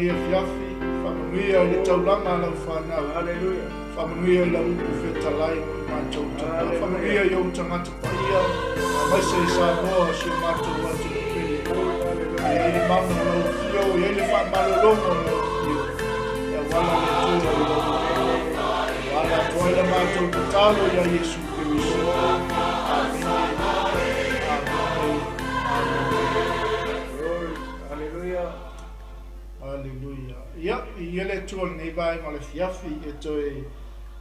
Afiafi, whamanuia o le taulaga lau whanau. Whamanuia i lau upu whetalai o i mātou tanga. Whamanuia i au tangata paia, a maise i Samoa si o mātou atu kupili. E i mana o lau fio, e ele whamalolongo o lau fio. E wala le tua o lau. Wala toila mātou kutalo i a Yesu Kiriso. Hallelujah. Ia, i ele tua nei vai ma le Afiafi e toi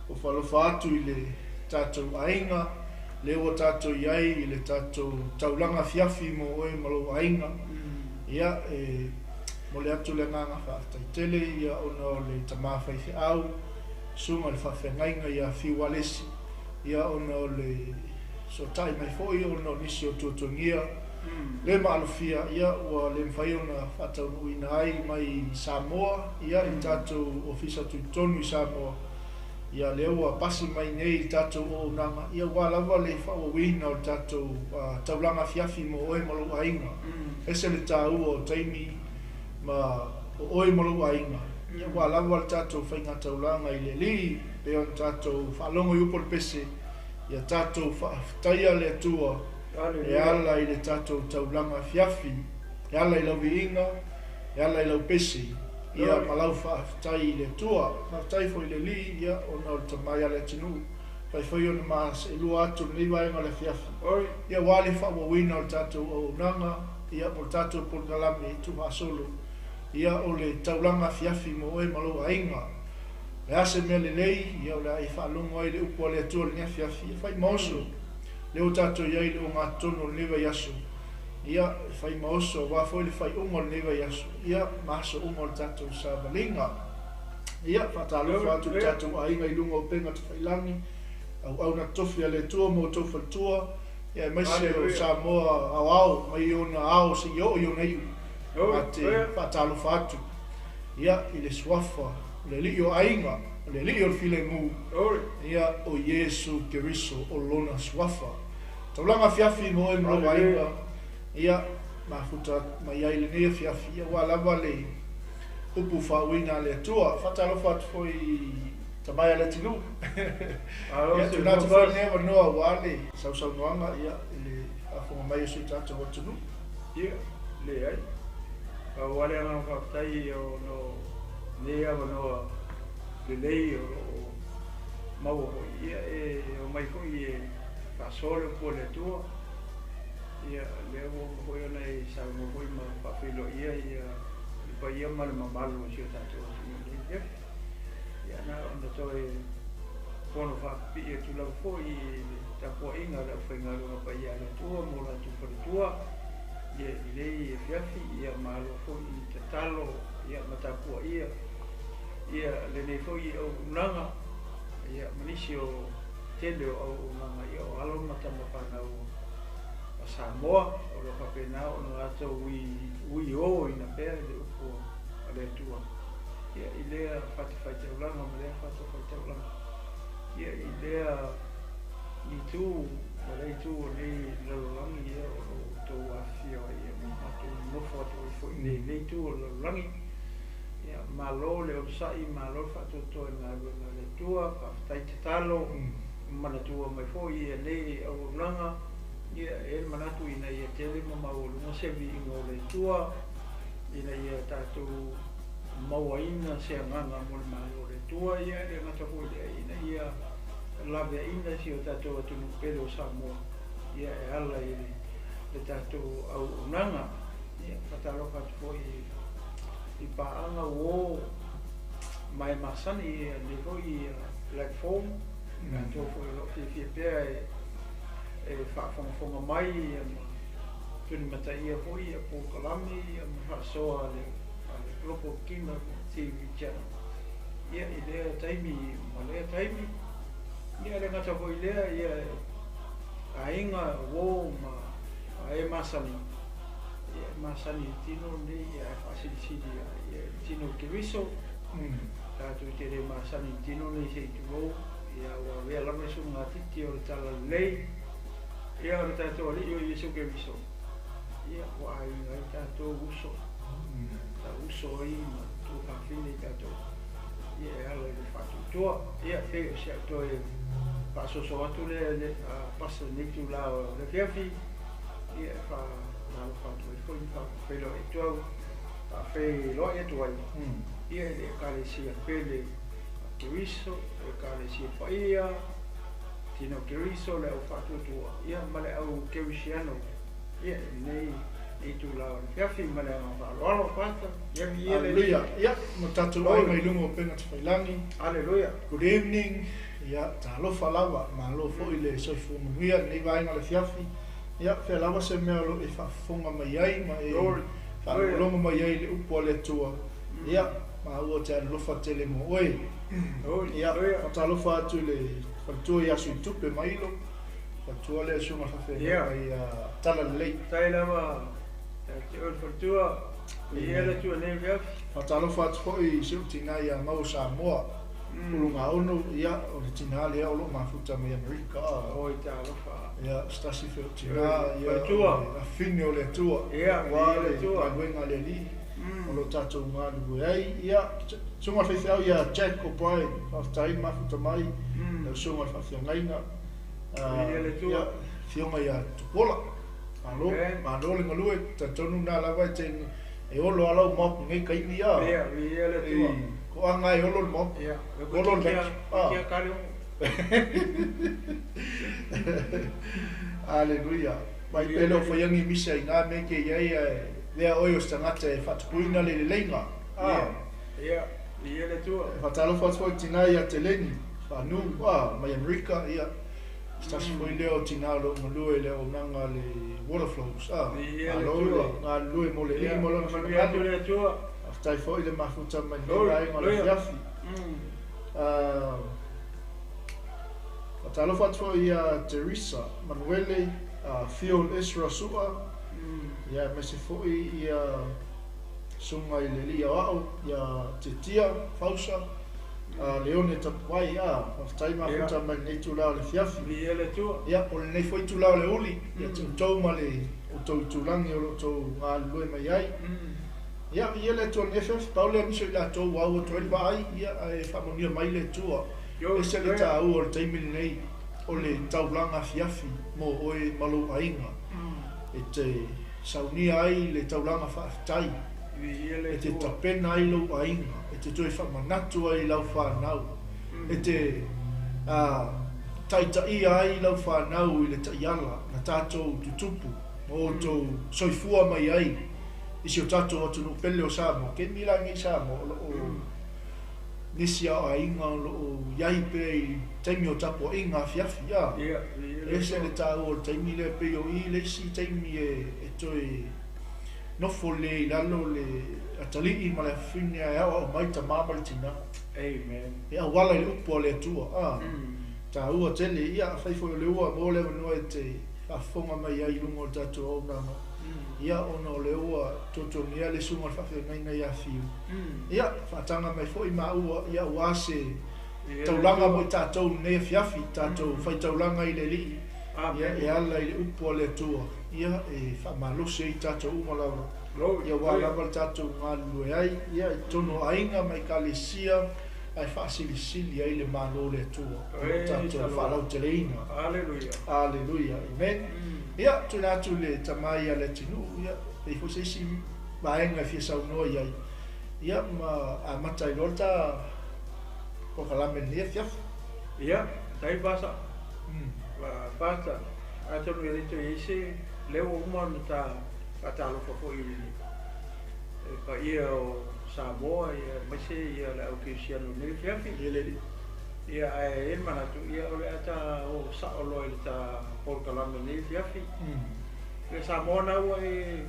o whalofa atu i le tātou Aiga, le o tātou iai i le tātou taulanga Afiafi mo oe malo Aiga. Ia, mo le atu le nganga whaaftaitele, ia ona o le tamawhaifi au, sunga le whawhengainga ia whiwalesi, ia ona o le sotai mai foi, ona o nisi o tuatungia, le maalofia ia ua le mwhai ona whatau uina ai mai Samoa, ia i tātou ofisa tuitonu i Samoa. Ia le ua pasi mai nei i tātou o unanga, ia ua lava le whawawina o tātou taulanga Afiafi mo oe malo Aiga. Ese le tāu o taimi ma o oe malo Aiga. Ia ua lava le tātou whainga taulanga i le li, pe on tātou whalongo i upol pese, ia tātou whaaftaia le atua, e ala i le tātou taulanga Afiafi, e ala i lau viinga, e ala i lau pesi, ia malau whaaftai i le tua, whaaftai fo i le li, ia ona o le tamai ale tinu, pai fai ona maas e lua atu nei waenga le Afiafi. Ia wale whawawina o le tātou o unanga, ia mo le tātou polgalame i tu solo, ia o le taulanga Afiafi mo oe malo Aiga. Le ase mea le lei, ia o le ai whaalongo ai le upo le atua le Afiafi, fai maoso, le o tātou iai le o ngā tono le newa yaso. Ia whai maoso, wā foi le whai ungo le newa yaso. Ia maso ungo le tātou sa malinga. Ia whatalo whātu le tātou Aiga i lunga o penga te whailangi. Au na tofi a le tua mo tofa le tua. Ia maise o Samoa au mai o na au si o i o nei. Ma te whatalo whātu. Ia i le swafa, le li o Aiga. Le li o le file ngu, ia o Yesu Kiriso o lona swafa. Taulanga Afiafi mo e mlo Aiga, ia mafuta mai ai le nei Afiafi, ia wa lava le upu whawina le atua, whatalo whatu foi tamai ale tinu. Ia tunatu whai newa noa wale, sau noanga, ia le afunga mai o sui tātou o tunu. Ia, le ai. Wale anga whaftai o no nea wanoa, le lei o mau ia e o mai ko i fasole po le tua ia le o ko ia nei sa mo ko ma papilo ia ia pa ia mal mamalo si ta to ia na onda to e pono fa pi e tu la fo i ta po inga la fo inga no pa ia le tua mo la tu por tua ia lei Afiafi ia malo fo i te talo ia mata po ia ia le nei foi o unanga ia manisi o tele o unanga ia o alo mata mapana o Samoa o lo papena o no ato ui o ina pere de upo ale tua ia ilea fati faite ulanga malea fati faite ulanga ia ilea i tu malei tu o nei lalangi ia o to afia ia mato nofo ato foi nei tu o lalangi ia malo le osai malo fatoto na le tua fai te talo mana tua mai foi e nei au langa ia e manatu ina ia tele mama o no se vi no le tua ina ia tatu mawaina se nganga mo malo le tua ia e ngata foi ina ia la via ina si o tatu atu no pelo Samoa ia e ala ia le tatu au langa ia fatalo fatu foi i paanga o mai masani le foi platform na to foi fi pe e fa fonga mai tuni mata ia foi po kalami ma so ale lopo kina TV channel. Ia idea taimi malea taimi. Ia le ngata ko ilea ia ainga wo ma ai masani. Ia masani tino ni ia fasili ia tino kiriso. Tato te re masani tino ni se tuo ia wa vela mesu ngati o tala lei. Ia o tato ali o Yesu kiriso. Ia wa ainga tato uso. Ta uso i ma tu afini tato. Ia ala le fatu tua. Ia fe se to e paso so atu le paso ni tu la le fiafi. Ia fa na fatu e foi fa fe lo e tu fa fe lo e tu ai. Ia le kale sia pele kiriso e kale sia faia tino kiriso le o fatu tua. Ia male au kirisiano. Ia nei itu la fiafi male au lo fata. Ia ia le ia matatu ai mai lungo penga te whailangi. Hallelujah. Good evening. Ia ta alofa lava ma lo fo ile soifu muia nei vainga le fiafi. Ia fe lava se mea lo e whafonga mai ai ma e whaolonga mai ai le upo le tua. Ia ma ua te alofa tele mo oe. Ia ta alofa atu le whatua i asu i tupe mailo. Whatua le sunga hawhe mai tala lei. Tai lava te ol whatua ia le tua nei fiafi. Ta alofa atu fo i siu tina ia mau Samoa. Urunga ono ia o le tina lea o lo mafuta mai Amerika. Oi ta alofa. Ia stasi feo tina ia a fine o le tua. Ia le tua. Wenga le li. O lo tatou ngālu ai. Ia sunga whewhiau ia Jack O'Brien. Whaftai mafuta mai. Sunga whawhiangaina. Ia whionga ia tupola. Malo le ngalue. Ta tonu nā lawa e te e olo alau mopu ngai kaini ia. Ia le tua. Ko anga e olo le mopu. Ia. Olo le kia kare Aleluia. Mai pele o whaiangi misa i ngā meke iai lea oi o stangata e whatupuina le leinga. Ia le tua. Whatalo whatoi tina ia te leni. Whanu, mai Amerika ia. Stasi fwoi leo tina lo ngalue leo nanga le water flows. Aloa, ngā lue mo le lini mo lona whananganu. Le tua. Aftai fwoi le mafuta mai ngai ngā le fiafi. Talo fatwa ia Teresa Manuele Fiol Esra Sua ia mese foi ia sunga i le lia au ia Titia Fausa Leone Tapuai aftai mafuta mai nei tula le fiafi ia le tua ia o nei foi tula le uli ia tau male o tau tulangi o tau ngā lue mai ai ia le tua nefef paule miso i la tau wau o toi vai ia e whamonia mai le tua e se le tāu o le taimini nei o le Taulaga Afiafi mo oe malo ainga. E te saunia ai le Taulaga whaafetai. E te tapena ai lau ainga. E te toi whamanatu ai lau whanau. E te taitaia ai lau whanau i le taiala na tātou tutupu. O tō soifua mai ai. Isi o tātou atu no pele o Samo. Ke milangi Samo nisi a ainga o iai pe i taimi o tapo inga Afiafi ia. E se le tāu o taimi le pe o i le si taimi e toi nofo le i lalo le atali i ma le whine a ea o maita mamali tina. Amen. E a wala i upo le tua. Tāu o tele ia whaifo le ua mo le wanoa e te whafonga mai ai lungo o tatu o nana. Ia ono le ua totonia le sunga whawhengainga ia fiu. Ia whatanga mai fo i maua ia wase taulanga mo tātou nei Afiafi, tātou whai taulanga i le li. Ia e ala i le upo le tua. Ia e whamalose i tātou umalawa. Ia walawa le tātou ngā lue ai. Ia i tono ainga mai ka le sia ai whaasilisili ai le malo le tua. Tātou whalau te leina. Aleluia. Aleluia. Amen. Ia, tuna atu le tamai a le tinu, ia, e fo se si maenga fia sau noa iai. Ia, ma a matai lota ko kalame nia fiafu. Ia, tai basa. Basa, atonu e rito eise, leo umanu ta patalo fafo i ni. Pa ia o Samoa, ia maise ia le au kisiano ni fiafi. Ia le li. Ia e manatu, ia ole ata o saolo i ta porkalame ni fiafi. Le Samoa na ua e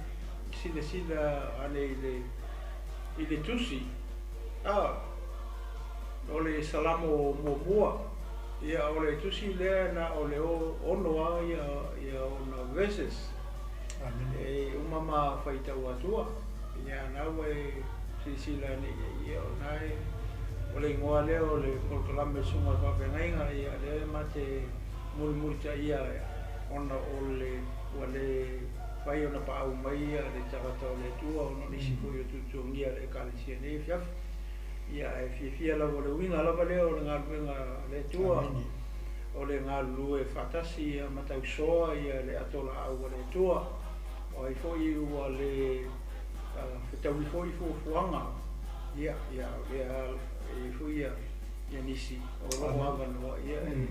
sila ane le i le tusi. O le salamo mua. Ia o le tusi lea na o le ono a ia ona veses. E umama whaitau atua. Ia nau e sisila ni ia o nai. O le ingoa lea o le kolkalame sunga whawhengainga ia lea mate mulimulita ia ona o le ua le whai ona pa au mai ia le tagata o le tua ono nisi koi o tutuongia le kalisia ne fiafi. Ia e fiafia lau o le winga lava lea o le ngaluenga le tua. O le ngalu e whatasi ia matau soa ia le atola au o le tua. O ai foi ua le whetaui foi fuafuanga. Ia lea e foi ia nisi o roho avanoa ia e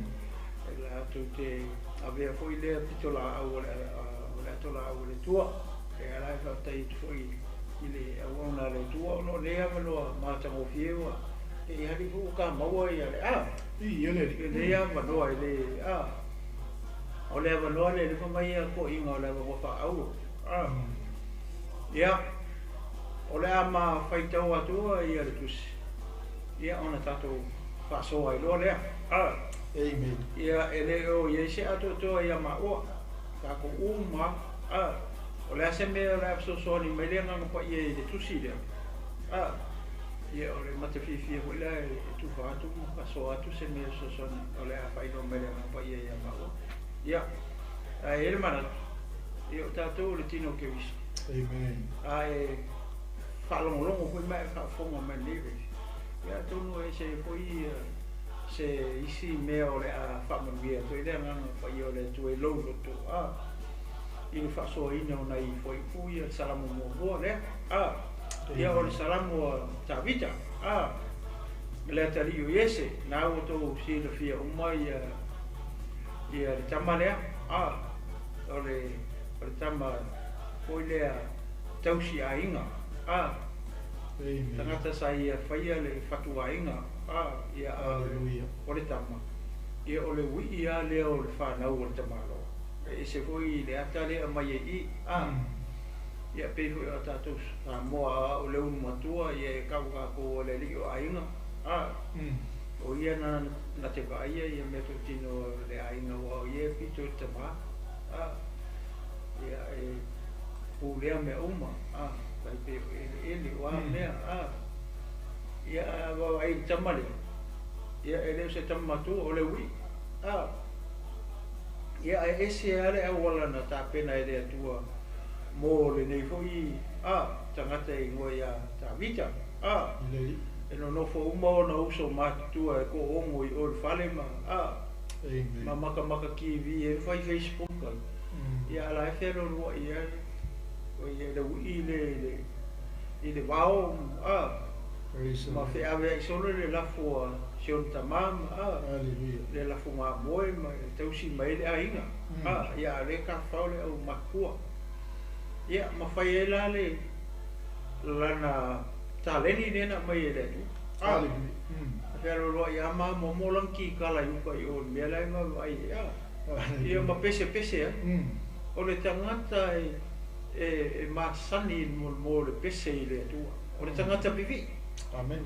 la atu te avea foi lea pitola au o le atola au o le tua. E alai whatai foi i le auana le tua ono lea manoa mātango fiewa. E hari fu ka maua ia le lea manoa i le o le manoa le whamai a ko inga o le wawha au. Ia o le ama whaitau atua ia le tusi. Ia ona tatou whasoa i loa lea. Amen. Ia e le o ia se ato toa ia maua. Kako uma. O le ase mea le apsosoani mai lea nganga pa ia i le tusi lea. Ia o le matawhiwhia hoi lea e tuwha atu. Whasoa atu se mea sosoani. O le a whaino mai lea nganga pa ia maua. Ia. E le manatu. Ia o tatou le tino ke wisi. Amen. E whalongolongo hoi mai whafonga mai lewe. Ia tonu e se hoi se isi mea o le a whamawia. Toi lea nganga pa ia o le tue lau loto. I le whasoa ina o nei hoi pui a salamu mua lea. Ia o le salamu a tawita. Lea tari o iese. Nā o tō si le fia umai ia le tama lea. O le tama hoi lea tausi a inga. Tangata sa ia whaia le whatu a inga. Ia o le tama. Ia o le wi ia lea o le whanau o le tamalo. E se hoi le ata lea mai e i. Ia pe hoi a tatou moa o le unu matua. Ia e kau kako o le li o a inga. O ia na te vaia ia mea tō tino le a inga o ia pito te tama. Ia e pūlea mea uma. Kai pe ele o a mea. Ia wa ai tama lea. Ia e leo se tama matu o le wi. Ia e ese ale au wala na tā pena e lea tua mō le nei hoi. Tangata i ngoe ia tā vita. E no nofo uma o na uso mātua e ko ongo i o le whale ma. Ma maka ki vi e whai Facebook. Ia ala e whero rua i ale. O ia le ui i le wao. Ma whi awe i solo le lafo a Sion Tamam. Le lafo ngā moe ma e tausi mai le a inga. Ia le ka whaole au makua. Ia ma whai e la le lana taleni nena mai e le tu. Whero rua i ama momolang ki kala yuka i o mea lai ma vai. Ia ma pese. O le tangata e masani mo le pese i le tua. O le tangata vivi. Amen.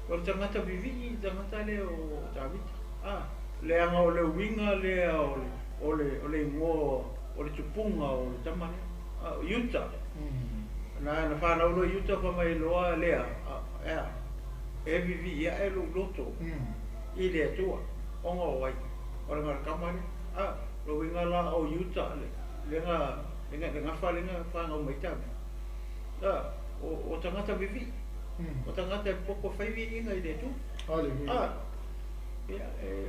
O le tangata vivi, tangata le o Tawita. Le anga o le winga le o le ingoa, o le tupunga o le tamane. Yuta. Na whanau no yuta whamai loa lea. E vivi ia e loto. I le tua. Onga o wai. O le ngara kamare. Lo winga la o yuta lenga whanau mai tame. O tangata vivi. O tangata poko whaiwi inga i le tu. E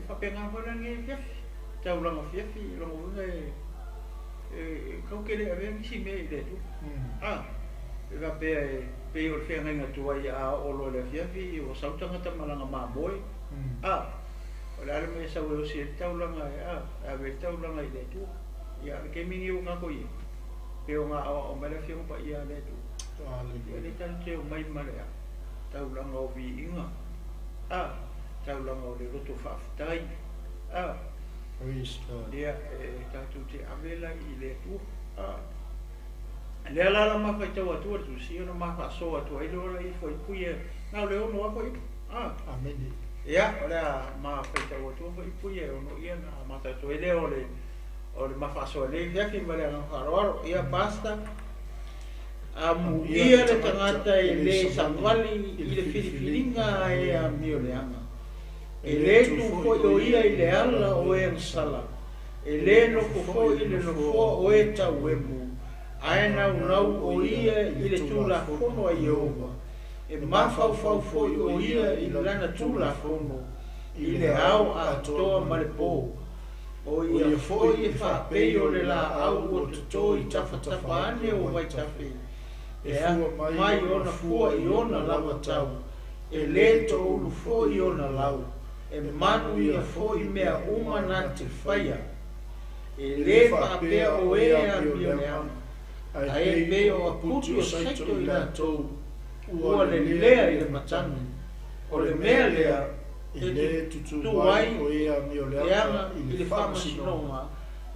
whapenga whanange fiafi. Taulaga fiafi, longo winga e kaukele a vea misi mea i le tu. E ka pe o le whenga inga tua i a olo le fiafi o sautangata malanga mamoe. O le ale mea sau e o si e taulaga a ve taulaga i le tu. Ia le ke mingi o ngako i. Pe o ngā awa o mele whionga pa i a le tu. Ia le tanu te o mai marea. Taulaga o vi inga. Taulaga o le roto whaafitai. Ia e tatu te avela i le tu. Le ala ma fai tau atu atu si ona ma fa so atu ai lo i foi puia na le ono foi amen ya ora ma fai tau atu foi puia ono ia na ma ta to ele ole ma fa so le ya ki male na haro ia basta amu ia le tangata e le samwali i le filifilinga e a mioleanga e le tu foi o ia i le ala o e sala e le no ko i le no o e tau e mu aena unau o ia i le tula fono a Yehova e mafau fau foi o ia i le lana tula fono i le au a toa ma le pō o ia foi e whapei o le la au o tuto i tawhatafa ane o waitafi e a mai ona fua i ona lawa tau e le to ulu foi i ona lau e manu ia foi mea uma na te whaia e le whapea o e a mioneama ai me o aputi o saito i la tou ua le lea i le matani o le mea lea e le tutu ai o ia mioleanga i le whamasinonga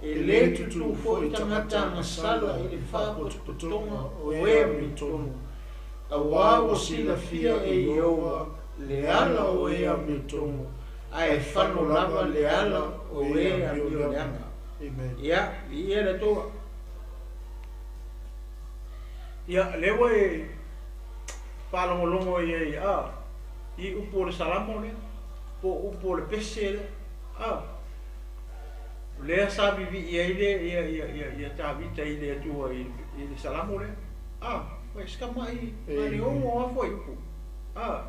e le tutu fo i tangata na sala i le whapototonga o ea mitonu a wawo sila fia e Iowa le ala o ea mitonu a e whano lava le ala o ea mioleanga ia i e le toa ia lewa e whalongolongo i i upo le salamo le po upo le pese le lea sabi vi i ia tawita i le atua i le salamo le wai skama i mani ongo a fwai upo a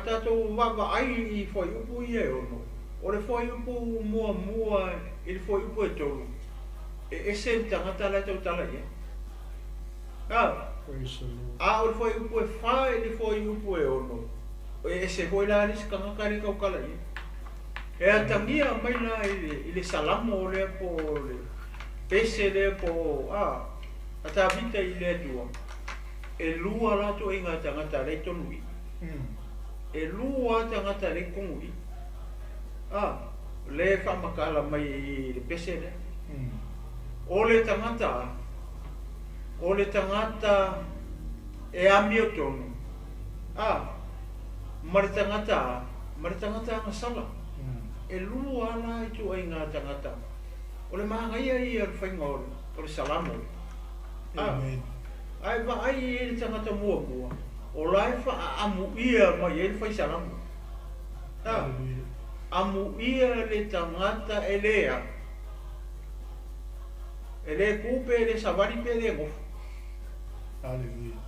tatou wawa ai i fwai upo i e ono o le fwai upo mua i le fwai upo e tolu e ese tangata la tau tala i o le foi upu e whae le foi upu e ono e se foi la ris kangakari kaukala i e a tangia mai na i le salamo o le po le pese le po a ta vita i le tua e lua la to inga tangata le tonui e lua tangata le kongui le whamakala mai i le pese le o le tangata e ami o tonu mare tangata nga sala e lua ala i tu ai ngā tangata o le mahangaia i ar whainga o le salamo ai wa ai e le tangata mua o lai wha amu ia mai e le whai salamo amu ia le tangata e lea e le kupe le savari pe le ngofu Hallelujah.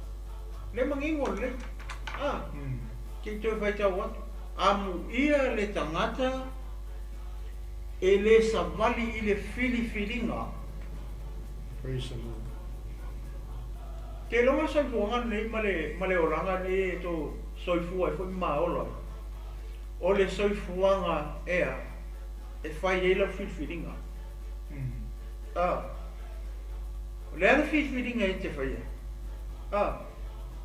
Le mangingo le. Ki toi vai tau atu. Amu ia le tangata e le savali i le filifilinga. Praise the Lord. Ke longa soifua nei male oranga ne to soifua e foi maola. O le soifuanga ea e fai e la filifilinga. Le ala filifilinga e te faia.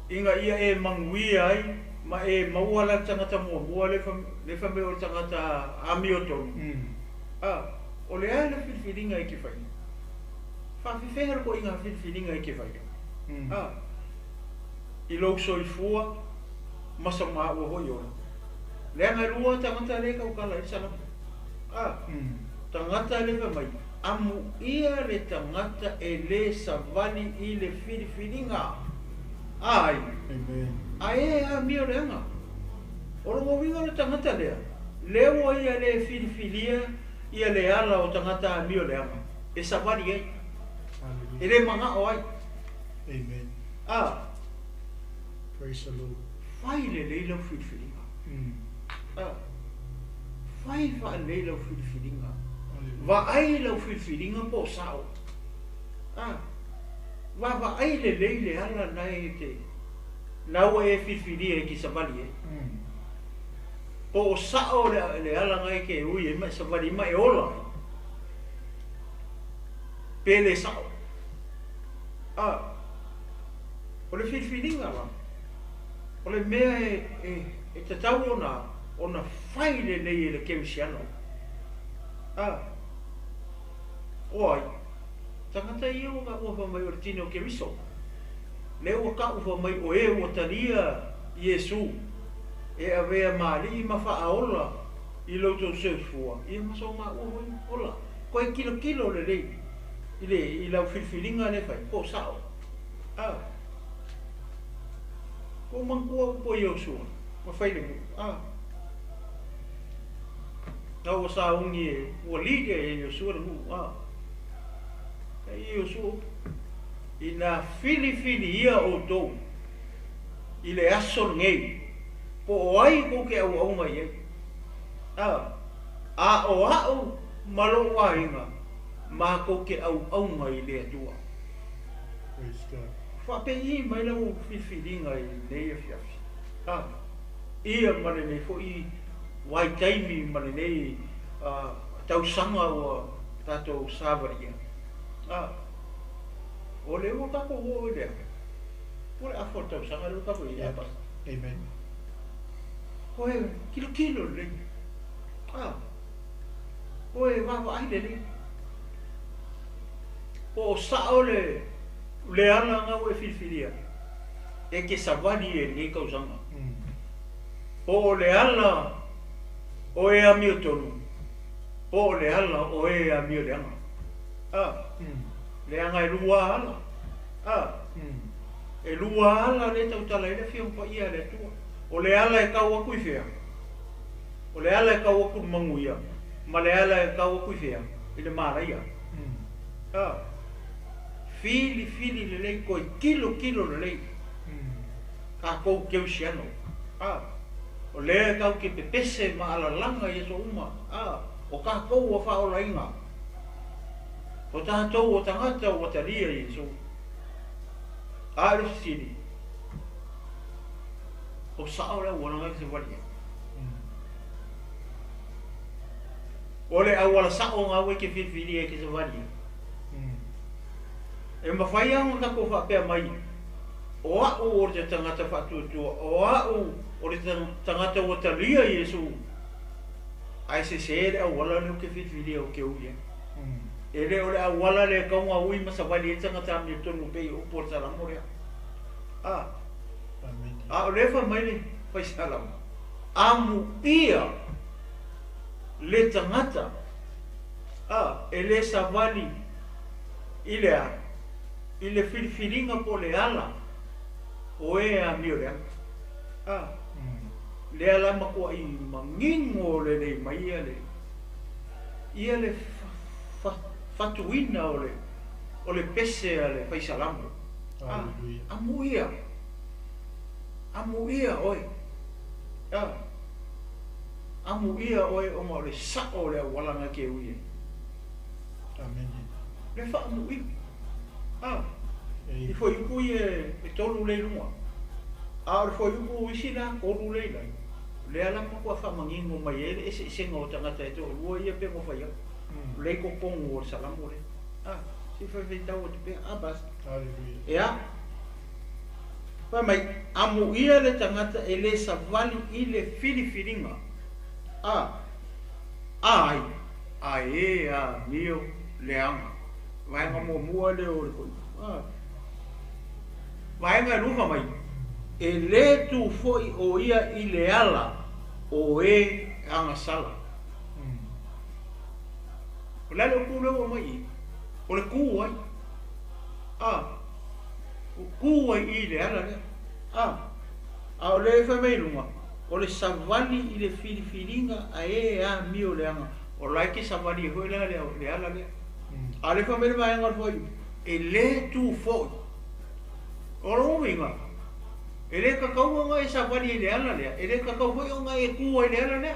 Inga ia e mangui ai ma e maua la tangata mua le whame o tangata ami o tonu o le aia la whiwhiringa i ke whai whawhiwhenga ko inga whiwhiringa i ke whai i lau soifua masa maa ua hoi ora le anga rua tangata le kaukala i sana tangata le whamai amu ia le tangata e le savani i le whiwhiringa ai ai a mio lenga o lo winga le tangata lea lewa ia le whiwhiria ia le ala o tangata a mio lenga e savani ai e le manga o ai amen praise the Lord fai le leila whiwhiringa fai fa leila whiwhiringa va ai la whiwhiringa po sao va ai le leile ala nai te naua e whiwhiria ki savali e po sao le ala ngai ke ui e mai savali mai e ola pele sao o le whiwhiringa la o le mea e tatau ona fai le nei le kemisiano oi tangata ia o ka ua mai o le tino ke riso. Le ua ka ua mai o e ua taria Iesu. E avea maali I mawhaaola I lautou seufua. Ia maso ma ua hoi ola. Koe kilo le lei. I lau whiwhiringa le whai. Ko sao. Ko mangkua po I osua. Ma whaile mu. Nau o sa ungi e. Ua liga e osua le mu. E osua. I nā whili ia o tou. I le aso ngei. Po o ai ko ke au au mai e. A o au malo wa inga. Ma ko ke au au mai le atua. Whape I mai lau whiwhiringa I nei Afiafi. Ia mane nei fo I wai taimi mane nei tausanga o tatou sāwaria. O le o tako o lea. O le afo tausanga le o tako I apas. Amen. Ko e kilo le. Ko e wawa ai le. Ko o sao le ala nga o e whiwhiria. E ke savani e ngai kausanga. O le ala o e amio tonu. O le ala o e amio leanga. Leanga e lua ala. E lua ala le tautala e le whiompa ia le tua. O le ala e kau aku I whea. O le ala e kau aku mangu ia. Ma le ala e kau aku I whea. I le mara ia. Fili le lei koe kilo le lei. Ka kou keu siano. O le kau ke pepese ma ala langa I so uma. O ka kou o whaola inga. O tātou o tangata o wataria I so. Aro siri. O sao le wana ngai se walia. O le awala sao ngā weke whiwhiri e ke se walia. E mawhai ango kako whapea mai. O au o te tangata whatuatua. O au o te tangata o talia Iesu. Ai se le awala leo ke whiwhiri o ke uia. E le o le awala le kaunga ui masa wali e tangata amia tonu pei o porta ramorea. O le wha mai le whai salam. Amu ia le tangata. E le savali I le a. I le whiwhiringa po le ala. O e a mio le a. Le ala makua I mangingo le nei mai ia le. Ia le fatuina o le pese a le whai salamu. Amu ia. Amu ia oi. Amu ia oi o ma le sao le walanga ke uie. Amen. Le wha amu ia. I fo yuku e tolu le lunga. Le fo yuku isi na koru le lai. Le ala makua wha mangingo mai e se senga o tangata e to. Lua ia pe mo whaia. Le ko kongo o salamu le. Si whai tau o te pe abas. Ea. Pa mai amu ia le tangata e le savali I le whiwhiringa. Ai e a mio leanga. Vai nga mua le o le koi. Vai nga ruha mai. E le tu foi o ia I le ala o e anga sala. O lale o kule o mai. O le kuai. O kuai I le ala le. O le wha mei lunga. O le savali I le whiwhiringa a e a mio leanga. O laike savali e hoi le ala le. A le wha mei mai anga foi. E le tu foi. O lo minga. E le kakau nga e savali I le ala le. E le kakau foi nga e kuai le ala le.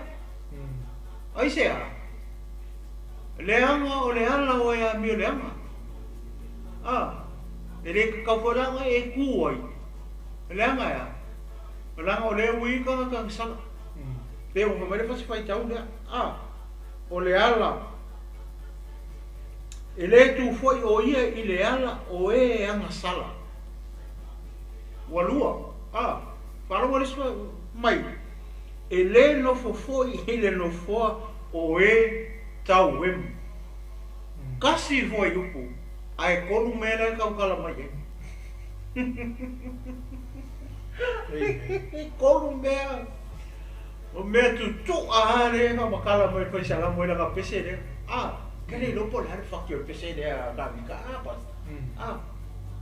Ai se a. Leanga o le ala o e a mio leanga. E le kakau foi nga e kuai. Leanga ya. Leanga o le ui kang sala. Le o mai fa se fai tau le. O le ala. E le tu foi o ia I le ala o e anga sala. Walua. Para o risco mai. E le no foi I le no foa o e tau em. Kasi foi upu. ai kolu mele kau kala mai kolu mea o mea tu ahare ka makala mai pa sala mo na pese de kele lo po la fuck your pese de ka mi ka apa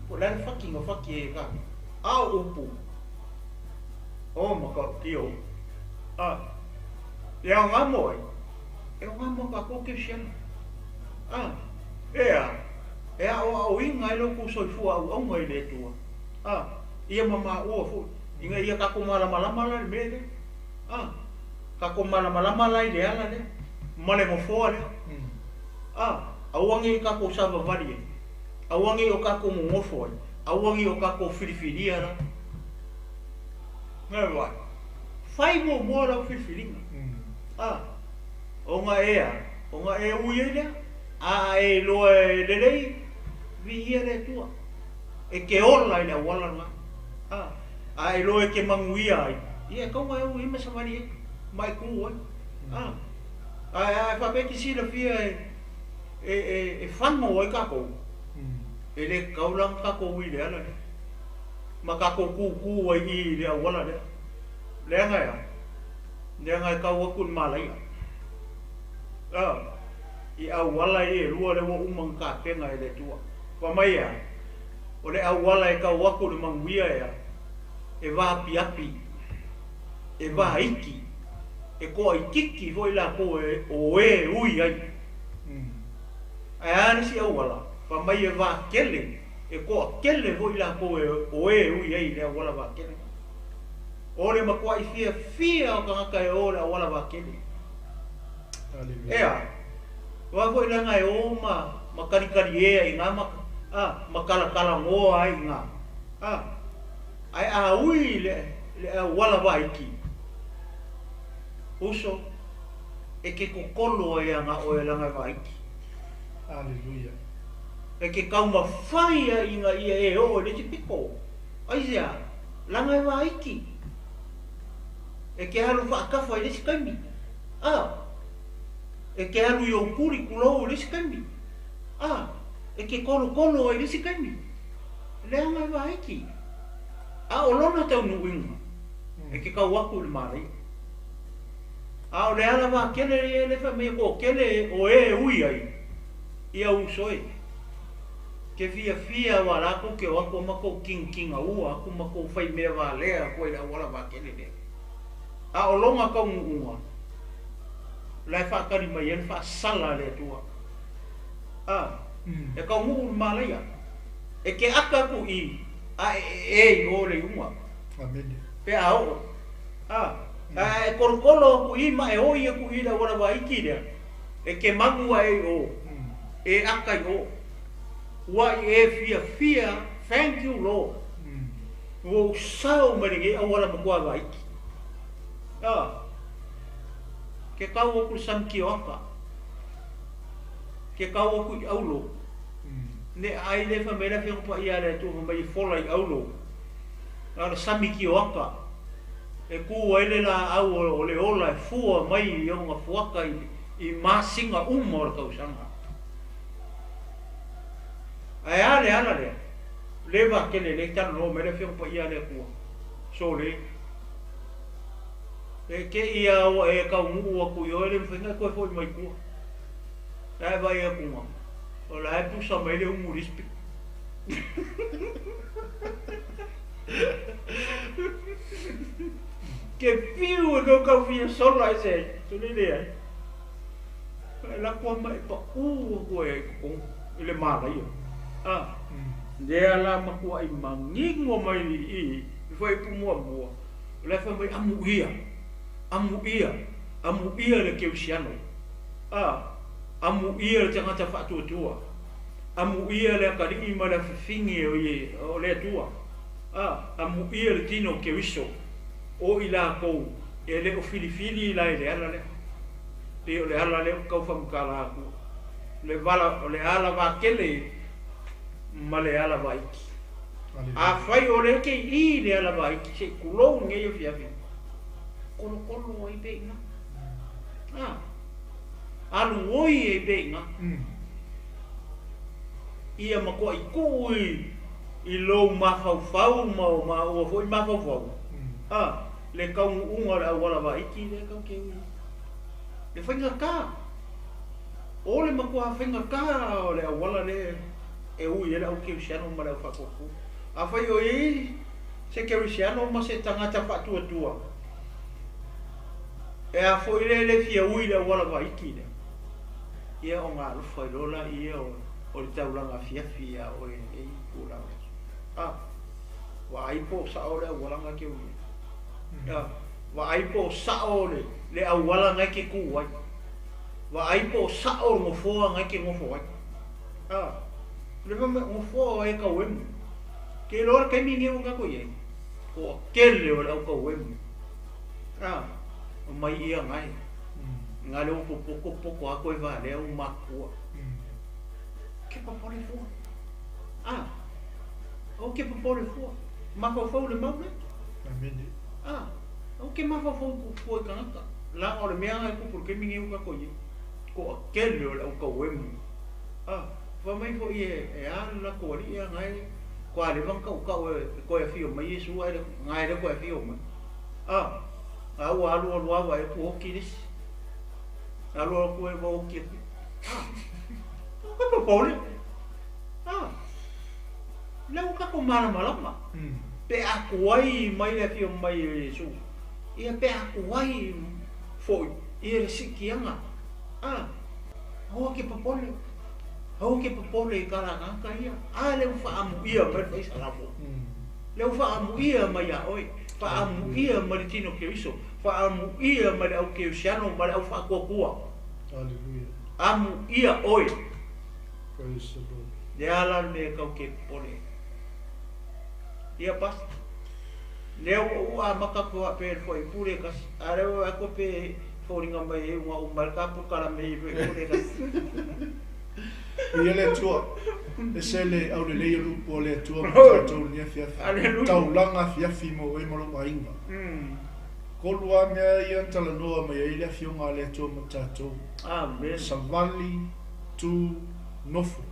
po la fucking o fuck ye ka upu o maka tio ya ngamo ka ko ke sian ea o inga ilo ku soifua au ngai le tua ia mama o fu inga ia ka ko mala la mele ka ko mala la ile ala le male mo fo le awangi ka ko sava vari awangi o ka ko mo fo awangi o ka ko filifili ala ngai fai mo la filifili onga e uile e lo e lei vi ia tua e ke ola ina wala nga e lo e ke manguia ia ka nga u ima samari mai ku fa pe ki sila fia e fango o ka ko e le kaulang ka ko wi le ala ma ka ko ku ai i le wala le nga ka wa kun malai i awala e rua le wo umang ka penga e le tua pa mai o le awala e ka wako le manguia e va api e va iki e ko ai kiki foi la ko o ui ai ana si awala pa mai e va kele e ko kele foi la ko o ui ai le awala va kele o le makua i fia o ka e o le awala va kele wa ko ina ngai o makari e nga makala ngo ai nga ai ui le wala vai ki uso e ke kokolo e nga o la nga vai ki haleluya e ke kauma fai inga ia o le tipiko ai ya la nga vai ki e ke halu fa ka fa le skami e ke alu yo puri kulo le skami e ke kolo le skami le nga vai ki o lona tau nuinga e ke kau aku le mare o le ala va kele le fa me ko kele o ui ai ia usoi ke fia wala ko ke wako mako king au aku mako fai me va le ko ila wala va kele le o longa ka unga la fa kari mai en fa sala le tua e ka mu malaya e ke aka ku i o le uma amen pe ao e korkolo ku i mai o ia ku i la wala vai ki le e ke magu ai o e aka o wa e fia thank you lord wo sao mari o wala mo vai ki ke kau ku sam ki oka ke kau ku aulo ne ai le fa mera fe pa ia le tu mai fola i aulo ala sami ki oka e ku ele la au o le ola fu mai i nga fuaka i masinga umor ka usanga ai ala le va ke le tan no mera fe pa ia le ku so le e ke ia o e ka mu o ku yo le fenga ko foi mai ku ai vai a kuma o la tu sa mai le un rispi ke fiu no ka fi sola ese tu le idea la ko mai pa ko e ko le mala io de ala ma ku ai mangingo mai i foi pu mo la fa mai amu ia le ke usiano amu ia le tangata fa tua amu ia le ka ri ma le fingi o le tua amu ia le tino ke wiso o ila ko ele o filifili la ele ala le ala le ka fa mkala ku le vala le ala va kele ma le ala vai fai o le ke i le ala vai se kulo nge yo fiafi kolo ai be nga alu oi e be nga ia mako i kui i lo mafau ma o foi mafau le kau unga le awala wa iki le kau ke le whainga ka o le makua whainga ka o le awala le e ui ele au keu siano ma le au whakoku a whai o se keu siano ma se tangata whatua tua e a fo le fia ui le awala wa iki le ia o ngā lufa i lola ia o le taulanga Afiafi o e kura wa aipo sa o le awala nga keu wa aipo sao le awala ngai ke kuai wa aipo sao ngofo ngai ke ngofo ai le me ngofo ai ka wem ke lo ke mi ngi nga ko ye ko ke le o ka wem mai ia ngai ngale o poko a ko va le o makua ke pa pole fo o ke pa pole fo mako fo le mau amene o ke ma fo ko kanaka la o le mea ko por ke mingi uka ko ye ko akele o ka wemu fa mai fo ye e ala ko ri ngai ko ale van ka ko e fio mai su ai ngai le ko e fio mai au alu wa e ko kiris alu ko e vo ki ko pole le uka ko mala pe akuai mai le fio mai su ia pe akuai foi ia le sikianga ho ke papole kala ka ia le fa amu ia mai fai salamo le fa amu ia mai a oi fa amu ia mai tino ke iso fa amu ia mai au ke siano mai au fa kokua hallelujah amu ia oi praise the Lord le ala me ka ke pole ia pas leo a maka ko pe foi pure kas are o ko pe foringa mai o marka pu kala me pure kas ia le tua esele au le lu po le tua to ni Afiafi taulanga Afiafi mo e mo Aiga ko lua me ia tala noa mai ile fionga le tua matato amen savali tu nofu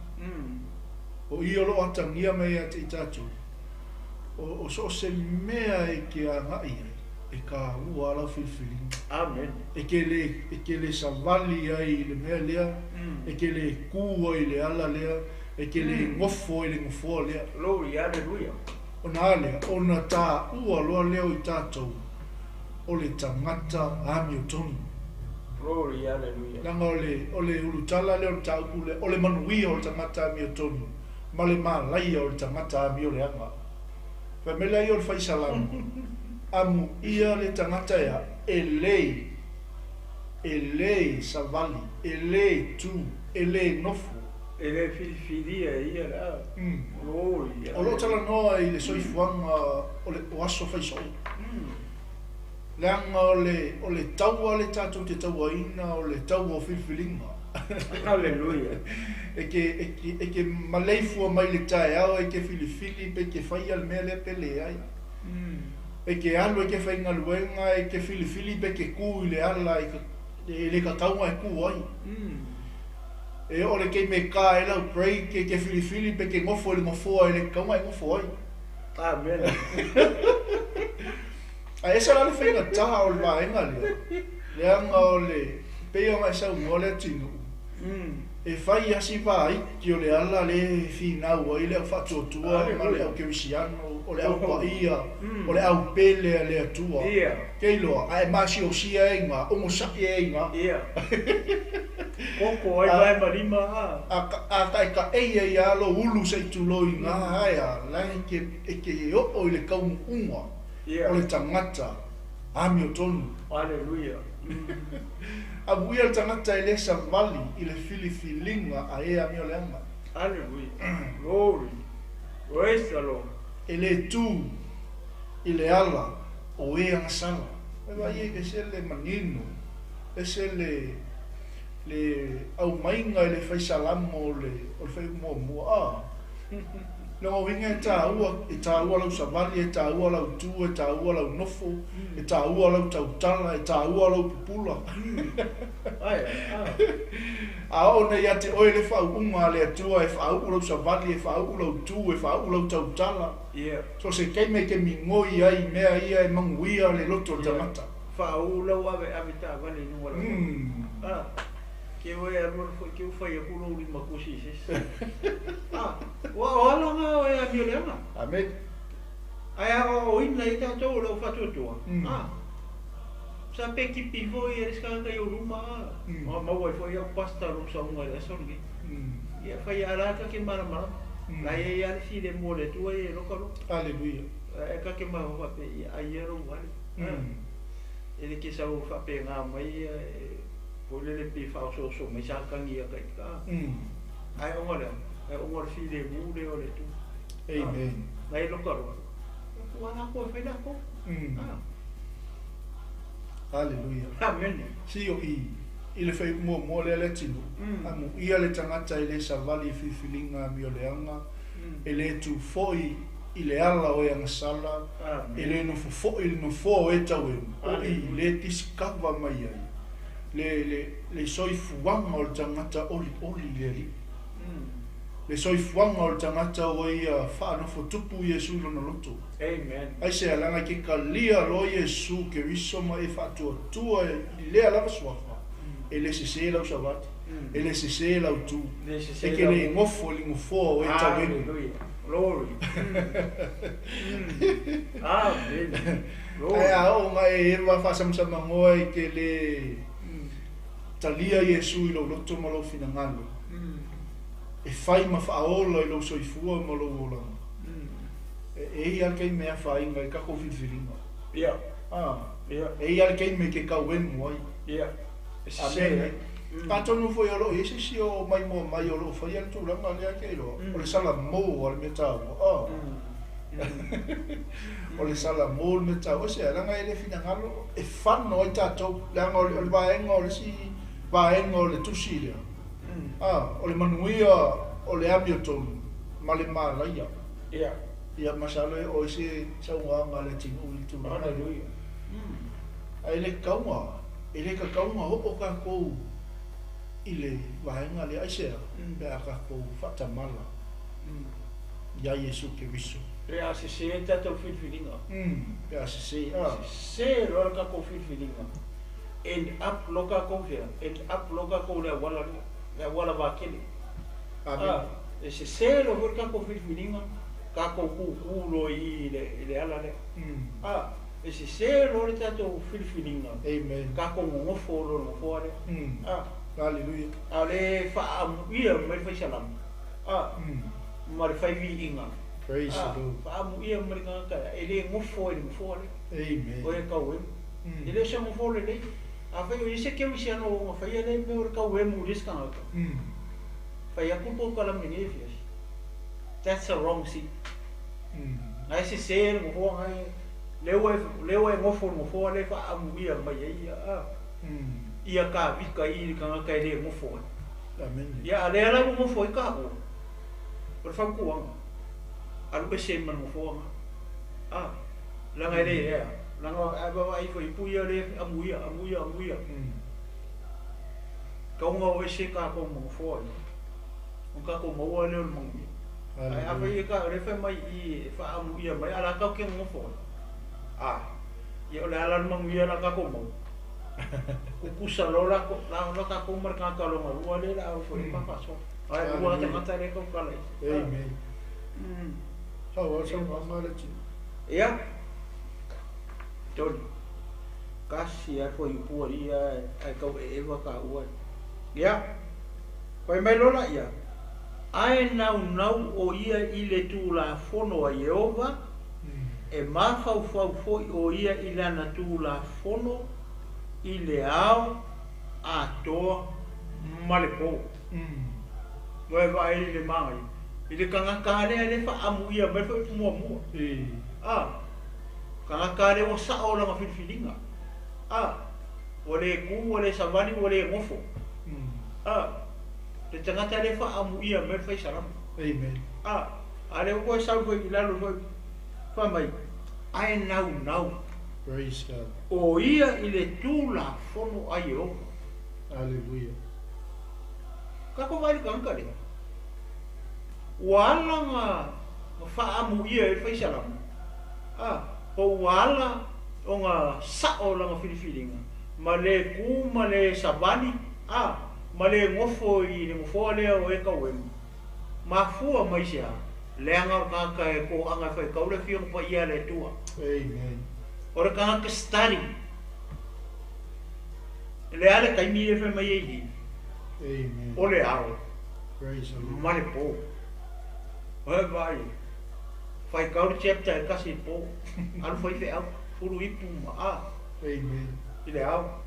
o iolo atangia mai ate tatu o so se mea e ke a ngai e ka ua ala filfili amen e ke le savali ai le mea lea e ke le kua i le ala lea e ke le ngofo i le ngofo lea glory hallelujah ona lea ona ta ua loa leo i tātou o le tangata ami o tonu glory hallelujah langa o le ulutala leo ta upule o le manuia o le tangata ami o tonu ma le malai o le tangata ami o le anga Pamela yo fai salam amu ia le tangata ya elei savali elei tu elei nofu ele filfilia ia la glory o lo tala noa i le soifuanga o aso fai so leanga o le taua le tatu te taua ina o le taua o filfilinga hallelujah e ke maleifu mai le tae au e ke filifili pe ke fai al mele pele ai e ke alu e ke fai ngaluenga e ke filifili pe ke ku le ala e le kakaunga e ku ai e ole ke me ka e lau break ke filifili pe ke ngofo le ngofo e le kaunga e ngofo ai amen a esa la le fai ngata o le vaenga le anga o le peo ngai sau ngole tinu e fai asi vai ki o le ala le fina ua i le au whatotua ma le au kewisiano o le au paia o le au pele a le atua kei loa a e masi o sia e ngā o mo saki e ngā koko ai vai marima a kai ka eia i alo ulu se tulo i ngā haia lai e ke o i le kaumu unga o le tangata ami o tonu hallelujah a buia le tangata i le savali i le filifilinga a e ami o le anga hallelujah glory praise the Lord e le tu i le ala o e angasala e vai e se le manino e se le au mainga i le fai salamo o le fai mua mua Lo winga e tāua lau savali, e tāua lau tu, e tāua lau nofo, e tāua lau tautala, e tāua lau pupula. A o nei ate oe le whauunga le atua, e whauku lau savali, e whauku lau tu, e whauku lau tautala. So se kei me ke mingoi ai mea ia e manguia le loto tamata. Whau lau ave tā wale nua lau. Ke oe arua ke uwhai a kulo uri makusi ses. Wa oala ngā oe a mio leanga. Amen. Ai a o ina i tātou lau whatuatua. Sa pe kipi foi e riskanga i o ruma. Mau ai foi a pasta rum sa unga le songi. Ia whai a raka ke maramara. Lai e ari si le mole tua e rokaro. Aleluia. E ka ke maho whape i a iero wale. E le ke sau whape ngā mai po le pe fa so me sa kangi a kai ka ai o fi le mu le o le tu amen lai lo karo wana ko fe da ko hallelujah amen si o i le fe mo le tino amu ia le tangata i le savali fifilinga mi o leanga e le tu foi i le ala o yang sala e le no fo il no fo e tawe o i le tiskava mai ai le soifuanga o le tangata oli le li. Le soifuanga o le tangata o ia whaanofo tupu Iesu lona loto. Amen. Ai se alanga ke ka lia lo Iesu ke riso ma e whaatua tua i lea lava suafa. E le se lau savati. E le se lau tu. E ke le ngofo li ngofo o e tawenu. Glory. Amen. Ai a o mai e wa whasamsama ngoa ke le talia Iesu i lo loto ma lo finangalo. E whai ma whaola i lo soifua ma lo ola. E ia kei mea whainga i kako whiwhiringa. Ia. E ia kei me ke kauenu ai. Ia. Amen. Ka tonu foi o lo e se si o mai mo mai o lo foi al tu langa lea kei lo. O le sala mo al metao. O le sala mo al metao. O se langa e le finangalo e whano i tatou. Langa o le vaenga o le si vaenga o le tusilea. O le manuia o le Hamilton ma le malaia. Ia masalo o ese saunga le tinu i tu. Hallelujah. Ai le kaunga, e le ka kaunga o ka kou i le vaenga le aisea. Pe a ka kou whatamala. Ia Iesu ke viso. Pe a se se tatou whiwhiringa. Pe a se se. Se roa ka kou whiwhiringa. End up loka kou hea. End up loka kou le wala wakele. E se lo hori ka kou whiwhiringa. Ka kou kukulo i le ala le. E se lo le tatou whiwhiringa. Amen. Ka kou ngofo lo ngofo ale. Hallelujah. A le whaamuia mai whai salam. Ma le whai viinga. Praise the Lord. Whaamuia mai ngaka. E le ngofo e ngofo ale. Amen. O e kau e. E le sa ngofo le lei. A whai o ise keu si ano o whai e le me o kau e mu riska ngaka. Whai a kupo kalamini e fias. That's a wrong seat. Ngai se se ngofo ngai. Leo e ngofo ale whaamuia mai e ia. Ia ka vika i ka ngaka e le ngofo. Amen. Ia ale ala ngofo i ka o. Por whakuanga. Alu e se man ngofo anga. Langa e le ea. Langa abawa i fo i puia le amuia. Kaunga o e se ka ko ngofo ai. Unka ko maua le o mangi. Ai afa i ka refa mai i whaamuia mai ala kau ke ngofo. Ia ole ala mangia la ka ko mau. Kukusa lola ko la ka ko mar ka lo ngua le la fo i pa so. Ai ua te mata le ko kala. Amen. Hawa sa mama le ti. Ia. Toni. Kasi a fo i puaria ai kau e eva ka ua. Ia. Pai mai lola ia. Ai nau o ia i le tu la fono a Jehova. E mafau foi o ia i lana tu la fono i le ao a toa malepo. Noe vai le mai. I le kangakare a le whaamuia mai whai mua. Kangakare o sao langa whiwhiringa. O le ku, o le savani, o le ngofo. Le tangata le whaamuia mai whai sarama. Amen. Ale ko sa ko ilalo ko fa mai. Ai nau. Praise God. O ia ile tula fono ai o. Hallelujah. Kako vai kangka le. Wala nga faamu ia e fai salam. Ho wala o nga sao la nga filifilinga. Male ku male sabani. Male ngofo I le ngofo le o e kawem. Mafua mai sia. Leanga kaka e ko anga fai kaule fiong pa ia le tua. Amen. Ora kaka study. Le ale kai mi e fai mai e. Amen. Ole ao. Praise the Lord. Male po. Oi vai. Fai kaule chapter e kasi po. Alu fai fe au. Furu ipu ma. Amen. Ile ao.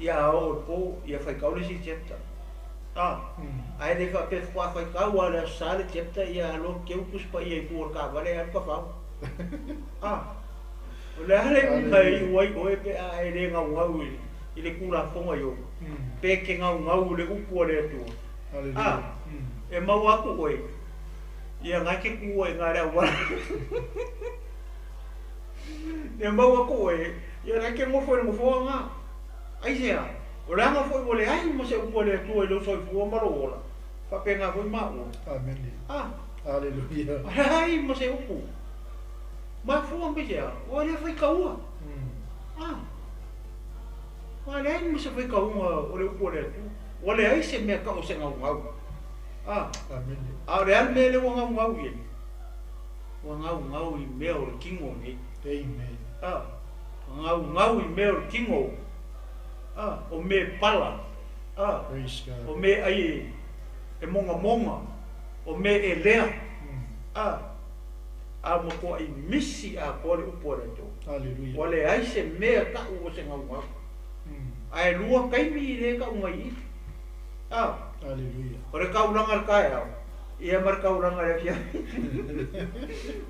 Ia ao po ia fai kaule si chapter. Ai le fa pe fai kau ala sale chapter ia lo ke upus pa ia ku ka vale an ka fa. Le ale mai wai oi pe ai le ngau ile kula fonga yo. Pe ke ngau le upu le tu. Hallelujah. E mau aku oi. Ia ngai ke ku oi ngara wa. E mau aku oi. Ia ngai ke mo fo nga. Ai sea. Ora nga foi vole ai mo se upu le tu e lo soi fu ma rola. Fa pe nga foi ma o. Amen. Hallelujah. Ai mo se upu. Ma fu am pe sea. O le foi kaua. Olha aí, você foi com o upu le tu. Olha aí, você me acabou sem ngau. Amen. Olha aí, me le ngau ye. Ngau I meu kingo ni. Amen. Ngau I meu kingo. O me pala. Praise God. O me ai e monga. O me e lea. Mo ko I misi a ko le upu le tu. Hallelujah. Olha aí, você me acabou sem ngau. Ai lua kai mi le ka ungai. Hallelujah. Ore ka ulanga ka ya. Ia mar ka ulanga le fia.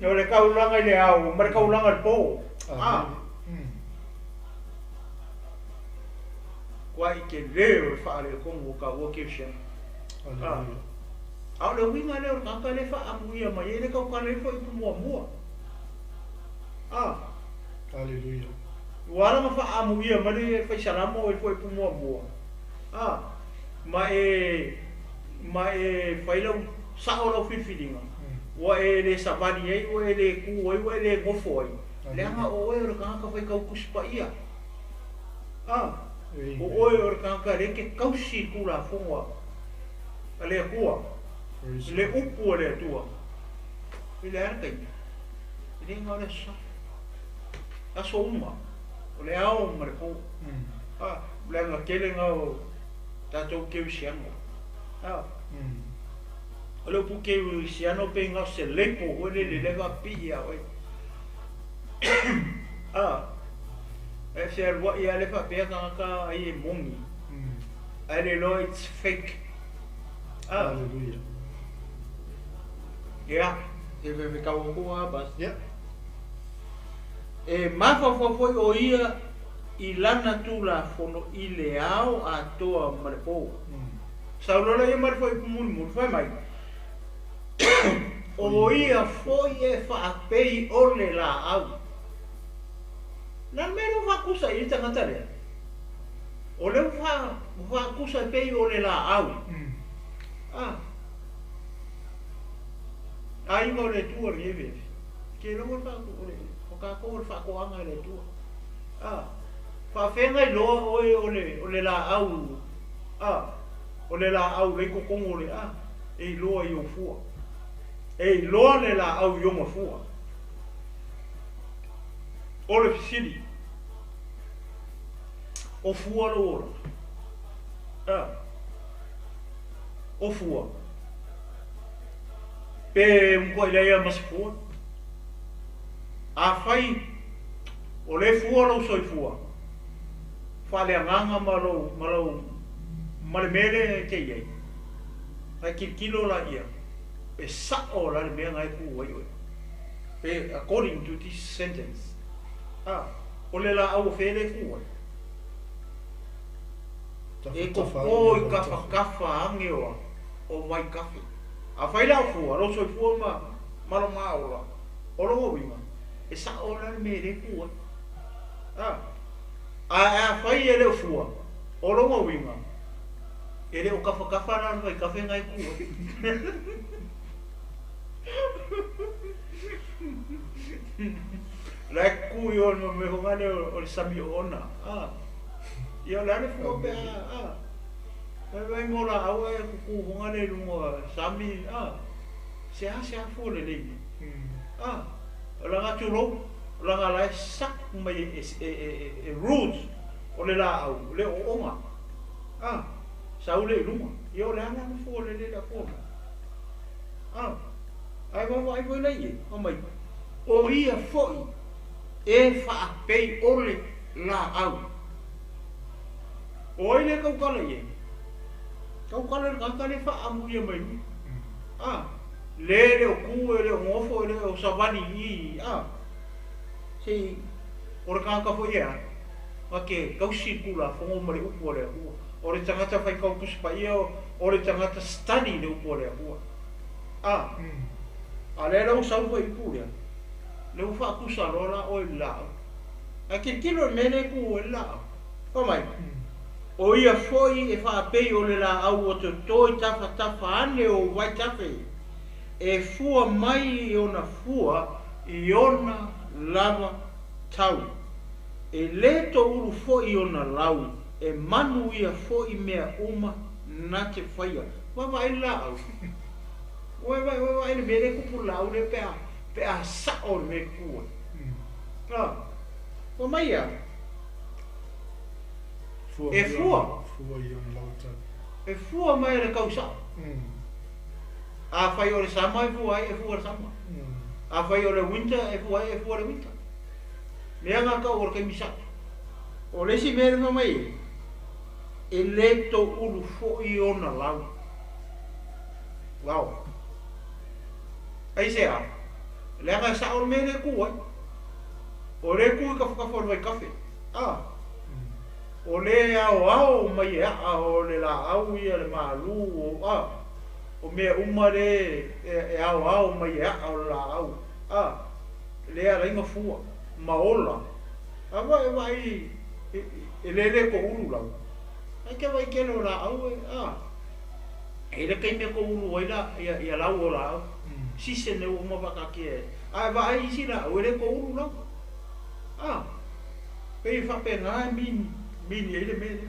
Ore ka ulanga le au, mar ka ulanga po. Kwa ke le fa le ko mo ka wo ke sha. Hallelujah. Au le winga le ore ka le fa amu ia mai le ka le fo I mo. Hallelujah. Wala ma fa amu ia mari fa salamo e foi mo. Ma e fa ilo sa ora fifilinga. Wa e le sabani e o e le ku o e le ngofoi. Le nga o e ora ka fa ka kuspa ia. O e ora ka le ke kausi kula fonga. Ale kua. Le upu le tua. Ile arkai. Ile nga le sa. Aso uma. Le ao marco. Le nga kele nga o tato ke usiano. Ole pu ke usiano pe nga se lepo ole le va pia oi. E se wa ia le fa pe ka ai mongi. Ale lo it's fake. Hallelujah. Yeah. E ve ka o bas. Yeah. E mafa foi o ia I lana tula fono I le ao a toa marepo. Saulola ia marefo I pumul fai mai. O ia foi e whaapei o le la au. Nan mero whakusa I tangata rea. O le whakusa pei o le la au. Ai mo le tua rieve. Ke lo mo ka ko whakoanga le tua. Fa fenga I loa o le la au. O le la au le kokongo le e loa I o fua. E loa le la au I o ma fua. O le fisili. O fua lo ora. O fua. Pe mko ile ia mas fua. A fai o le fua lo soi fua. Fale nganga malo mele te ye. Ai kilo la ia. Pe sa o la me ngai ku wai. Pe according to this sentence. O le la au fele fua. E ko koi kafa ange o mai kafe. A fai la fua lo soi fua ma malo maola. Olo winga. E sa ola me re ku. A fai ele fua. Olo winga. Ele o kafa na vai kafe ngai ku. Lai ku yo no me hongane o sami ona. Ia lare fua pe Vai mola au e ku hongane lungo sami se fua le nei. Langa chulo, langa lai sak mai roots o le la au, le o onga. Sau le lunga. Ia le ana fua le la fua. Ai vai nei, mai. O ia foi e whaapei ole la au. O ile kaukala ye. Kaukala kakale whaamu ia mai. Le o ku le o ngofo le o savani I. Si ora kaka foi ia. Wake kausi kula fongo mare upu le ua. Ore tangata whai kau kuspa ia ore tangata study le upu le ua. Ale la usau foi pura. Le ufa kusa rola o la. A ke kilo mene ku o la. O mai. O ia foi e fa pe o le la au o te toi tafa ane o vai tafe. E fua mai ona fua I ona lava tau. E leto uru foi ona lau. E manu ia foi mea uma na te whaia. Vai la au. Vai le mene kupu lau le pea. Pe a sao me kua. O mai ia. E fua. E fua mai le kausa. A whai o le sama e fua e fua le sama. A whai o le winter e fua le winter. Mea ngā kau o le misa. O le si mea le mai. E le to ulu foi ona lau. Wow. Ai se a. Le anga sa o me le ku ai. O le ku ka whakawhara vai kafe. O le ao mai o le la au ia le malu o mea umare e ao mai o la au. Le a rainga fua. Maola. Vai e le ko ulu lau. Ai ke vai ke lo la au e le kai me ko ulu ai la ia lau o la au. Si se ne o mawaka ke vai isi la o le ko ulu lau. Pei whape ngā mini ele mele.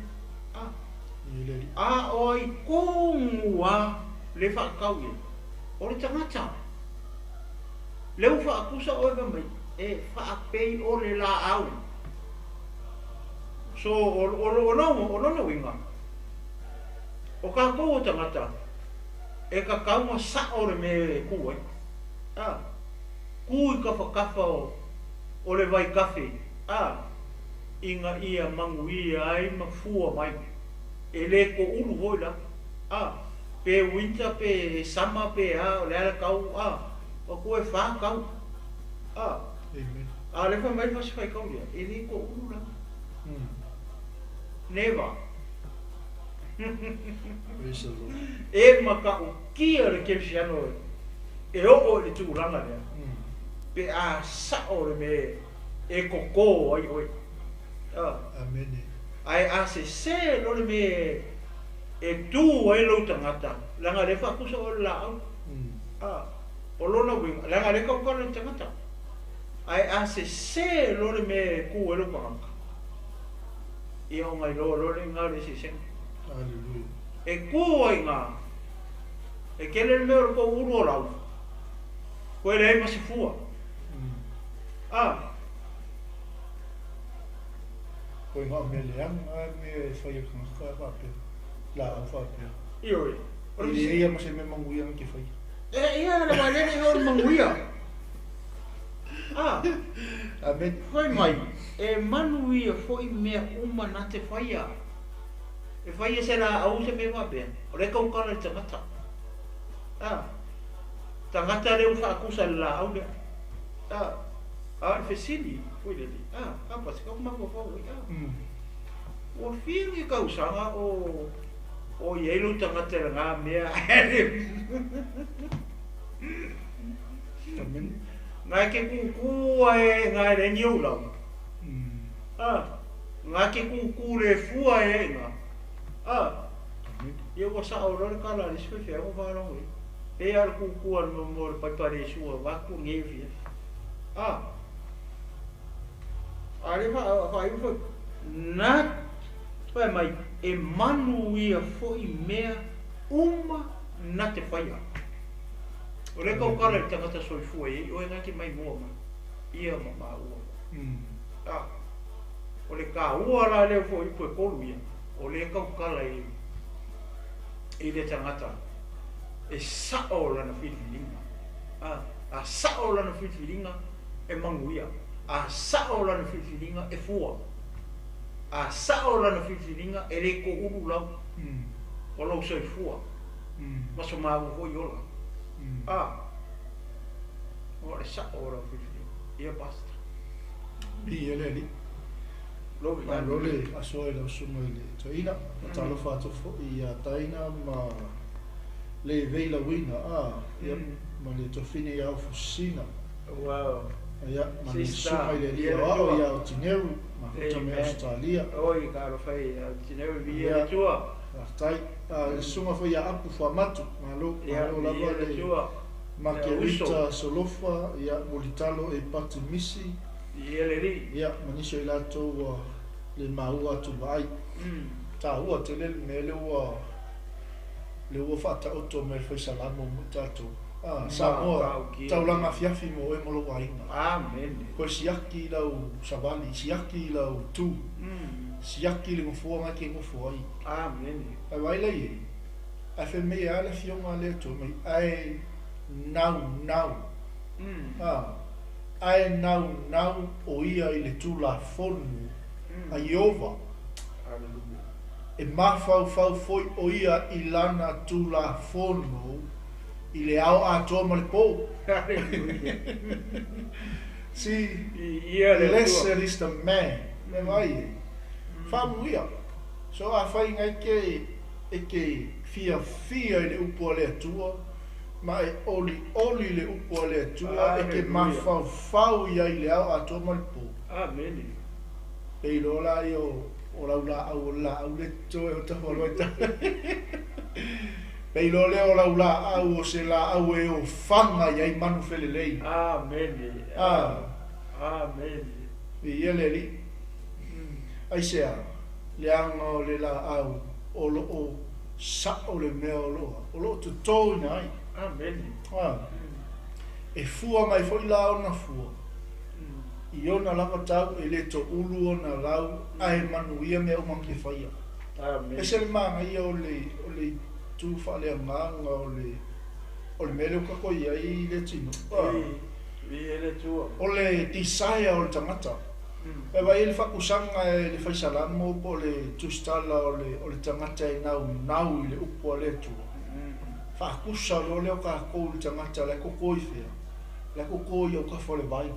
O I kongua le whakau e. O le tangata. Leu whaakusa o ega mai. E whaapei o le la au. So o nono winga. O ka kou o tangata. E ka kaunga sa o le me kua. Kui ka whakafa o le vai kafe. Inga ia mangu ia ai mafua mai. E le ko ulu hoi la. Pe winter pe sama pe o le ala kau. O koe wha kau. Le wha mai whasi whai kau lia. E le ko ulu la. Never. E maka o kia le kelsiano. E o le tūranga lea. Pe a sao le me e koko ai oi. Amen. Ai se lo le me e tu ai lo tangata. Langa le fa kusa o la au. O lona winga. Langa le ka le tangata. Ai se lo le me ku e lo panga. I o ngai lo le nga le se sen. Hallelujah. E ku ai nga. E kele le me o ko uru o lau. Ko ele ai masifua. Koe ngā mele anga me whai ka whape. La au whape. Ioi. E ia mase me manguia ki whai. Ia le walele o manguia. Amen. Hoi mai. E manu ia foi mea uma na te whaia. E whaia se la au se me whape. O le kaukara tangata. Tangata leo whaakusa la au le. Fesili. Foi lele. Apa se kau mako fau. O fili kau sanga o yelo tangata ngā mea. Amen. Ngā ke kūkua e ngā re niulau. Ngā ke kūkure fua e ngā. Ia wa sa o rara kala ni sui whea mo whārango e. E ar kūkua no mōre paipare sua waku ngewhi. Are wha iwa nā pai mai e manu ia foi mea uma na te whaia. O re kau kara i tangata soifua e, o e ngaki mai mua ma. Ia ma maa ua. O le ka ua la leo fo ipu e kolu ia. O le kau kala i le tangata. E sao lana whiwhiringa. A sao lana whiwhiringa e mangu ia. A sao lana whiwhiringa e fua. A sao lana whiwhiringa e re ko uru lau. O lau soifua. Maso maa ua hoi ola. Ora sa ora fifi. Ia basta. Ia leli. Lole aso e la sumo le taina. Talo fato fo ia taina ma le veila wina. Ia ma le tofine ia ofusina. Wow. Ia ma le sumo le ia o ia o tineru ma futa me Australia. Oi karo fai tineru via tua. Tai sunga fo ia apu fo matu ma lo la le ma ke rita solofa ia molitalo e pati misi ia le ri ia maniso i lato le maua tu vai ta ua te le me le ua fata oto me foi salamo mutato sa mo taulanga Afiafi mo e molo wainga amen ko siaki lau sabali siaki lau tu siaki le ngofo nga ke ngofo ai amen ai vai le ai fe me ala fionga le to me ai now ai now o ia i le tula fonu a Iova e mafau foi o ia i lana tula fonu i le au a toma le po si lesser is the man me vai famuia so a fai ngai ke fia i le upo le atua ma e oli le upo le atua e ke mafau ia i le au a toma le po amen e lola io o la au le to e o ta holo ta pe lole o la au o se la au e o fanga ia i manu felelei amen amen i ele li ai sea le anga le la au o lo o sa o le mea o lo tu tau nai amen e fua mai foi la ona fua i ona lava tau e le to ulu ona lau ai manu ia mea o manke faia amen e se le manga ia o le tu fa le manga o le mele o kako ia i le tino o le tisaia o le tangata e vai ele fakusanga e le faisalamo po le tustala o le tangata e nau i le upo le tu fakusa le o ka ko le tangata le kokoi fea le kokoi o ka fo le vai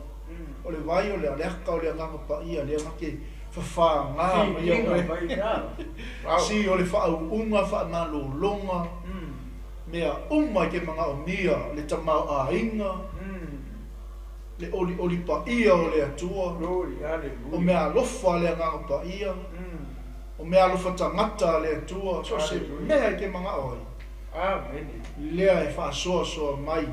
o le vai o le aka o le nganga pa ia le ngake fa nga ia si o le fa unga fa na lo longa mea uma ke manga o mia le tamau a inga le oli pa ia o le atua o mea lofa le nganga pa ia o mea lofa tangata le atua so se mea ke manga oi amen lea e fa so mai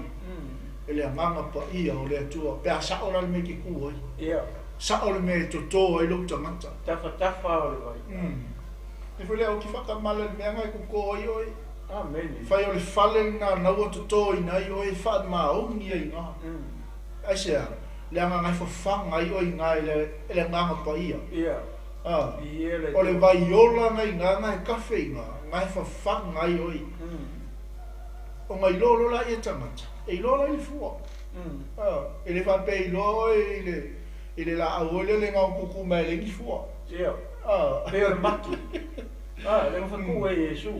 ele nganga pa ia o le atua pe sa o le me ki ku oi ia sa o le me to ai lo tangata tafa o le vai e foi le o ki fa mala le mea ku ko oi amen fai o le fale na o to ina oi fa ma o ni ai nga ai sea le anga ngai fa fanga ai oi nga ele nganga pa ia ia o le vai ola ngai nga kafe nga ngai fa fanga ai oi o ngai lolo la e tangata e lolo i fu ele va pe lo ele la aole le ngau kuku mai le fu ia pe o maki le fa ku e Yesu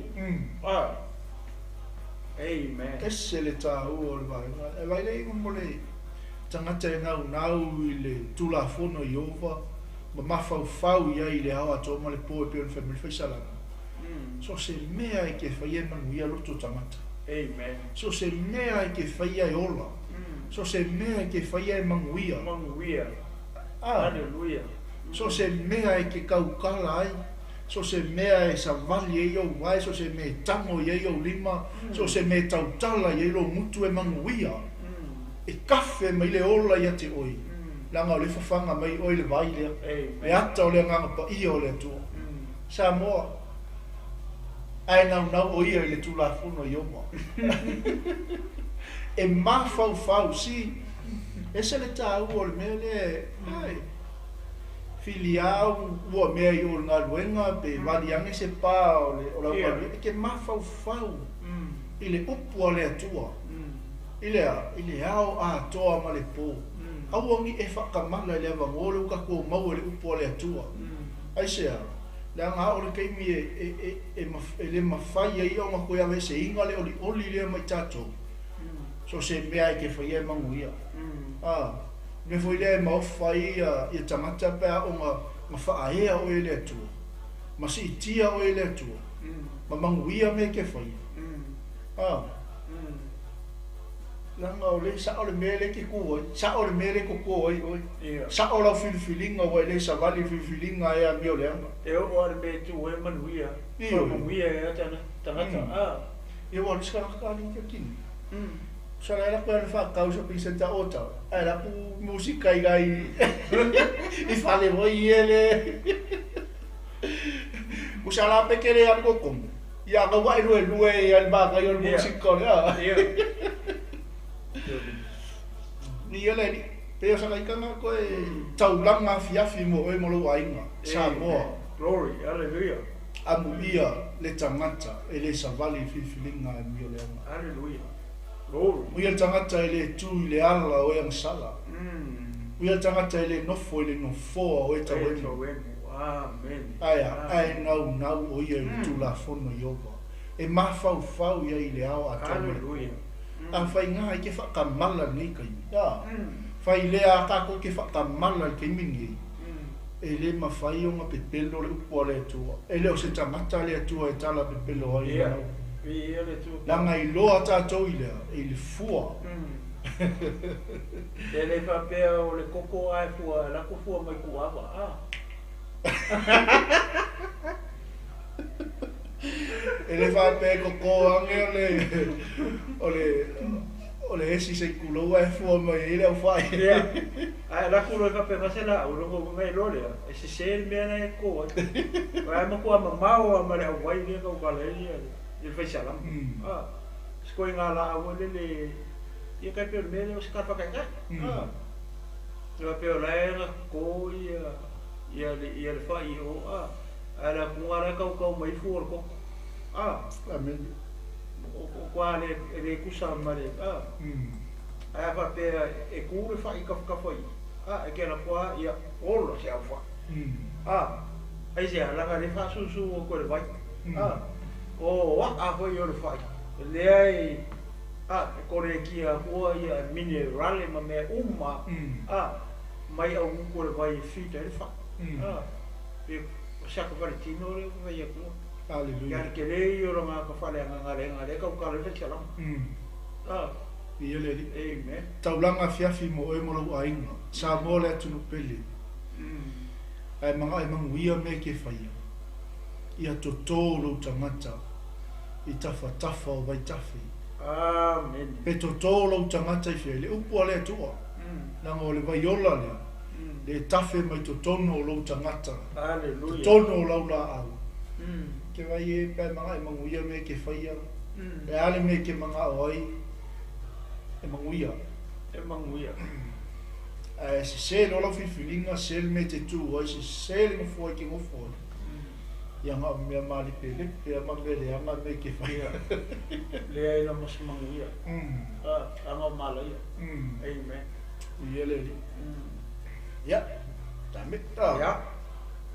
amen ese le ta o le vai le mo le tangata nau i le tula fono Iova ma mafau ia i le awa tō ma le po e pio le family faisala so se mea e ke whaia manu ia loto tangata amen so se mea e ke whaia e ola So se mea ke whaia e manguia. Manguia. Ah. Hallelujah. So se mea e ke kaukala ai. So se mea e sa vali e iau wai. So se mea tango e iau lima. So se mea tautala e ilo mutu e manguia. E kafe mai le ola ia te oi. Langa o le whawhanga mai oi le vai lea. E ata o le nganga pa ia o le atua. Sa moa. Ai nau o ia le tula funo i oma. E mawhau si. E se le tāu o le mea le. Ai. Filiau ua mea i o ngā luenga pe wadiange se pā o le o lau pālu. E ke mawhau. I le upu o le atua. I le ao a toa ma le pō. Auangi e whakamala le avangole uka kua mau le upu o le atua. Ai sea. Le anga o le keimi e le mawhai e ia o ma koe awe se inga le oli lea mai tātou. So se mea e ke whai e manguia. Me foi le mawhai i tangata pēr o ma whaahea o e le atua. Ma si itia o e le atua. Ma manguia me ke whai. Langa o le sa o le mele ke kua, sa o le mele ko kua oi. Sa o la filifilinga o le sa vali filifilinga e a mio leanga. E o le me tu e manuia. Manuia e atana tangata. E o le skara kani ke kini. Sa la ko le fa causa pisenta ota. Era pu musika i gai. I fale voi ele. Usala pekere al kokom. Ya ga wa lue al ba ga yo musika ya. Ni ele ni pe sa kai kanga ko taulanga Afiafi mo e molo Aiga sa moa glory hallelujah amuia le tangata e le savali fifilinga e mio le hallelujah glory muia tangata e le tu le ala o yang sala muia tangata e le nofo e le nofo o e tawenu amen ai nau o ia tu la fono yoga e mafau ia i le ao a hallelujah a fai ngā ke whakamala nei kai. Fai lea kako ke whakamala ke mingi. E le mawhai o ngā pepelo le upua le atua. E leo se tangata le atua e tala pepelo ai. Langa i loa tātou i lea, e le fua. E le whapea o le koko ai fua, lako fua mai kuawa. E le whape koko ange o le esi se kuloa e fua mai e leo whai. Ai lako roi whape masela au rongo ngai lorea. E se se mea na e koa. Ai makua mamao a mare au wai nia kau kaleni e whai salam. Skoi ngā la au le ia kai peo mea leo se ka whakai ngai. Ia peo laenga ko ia le whai o ala kungara kau mai fuor ko amen o kwale le kusa mare ai fa pe e kure fa i ka foi e ke na kwa ia olo se afa ai se ala le fa su o ko le vai o wa a foi o le fa le ai e ko le ki a ko ia mineral ma me mai au ko le vai fita le fa Saka Valentino le vai a ku. Hallelujah. Ya ke le yo nga ka fale nga le ka ka le fetsa lang. Ia le li. Amen. Taulanga Afiafi mo e molo Aiga. Sa mo le tunu pele. Ai manga e manguia me ke faia. Ia totolo tangata. I tafa o vai tafi. Amen. Pe totolo tangata I fele. Upu ale atua. Nanga o le vai ola le. Le tafe mai to tono o lo tangata. Hallelujah. Tono o lau la au. Ke vai e pai manga e manguia me ke whaia. E ale me ke manga oi. E manguia. E manguia. Se se lo lau fifilinga se me te tu oi se se le ngofoi ke ngofoi. Ia ngā mea mali pele. Ia mangele anga me ke whaia. Le ai na mas manguia. Anga malaya. Amen. Ia le li. Ya, tamit ta. Ya.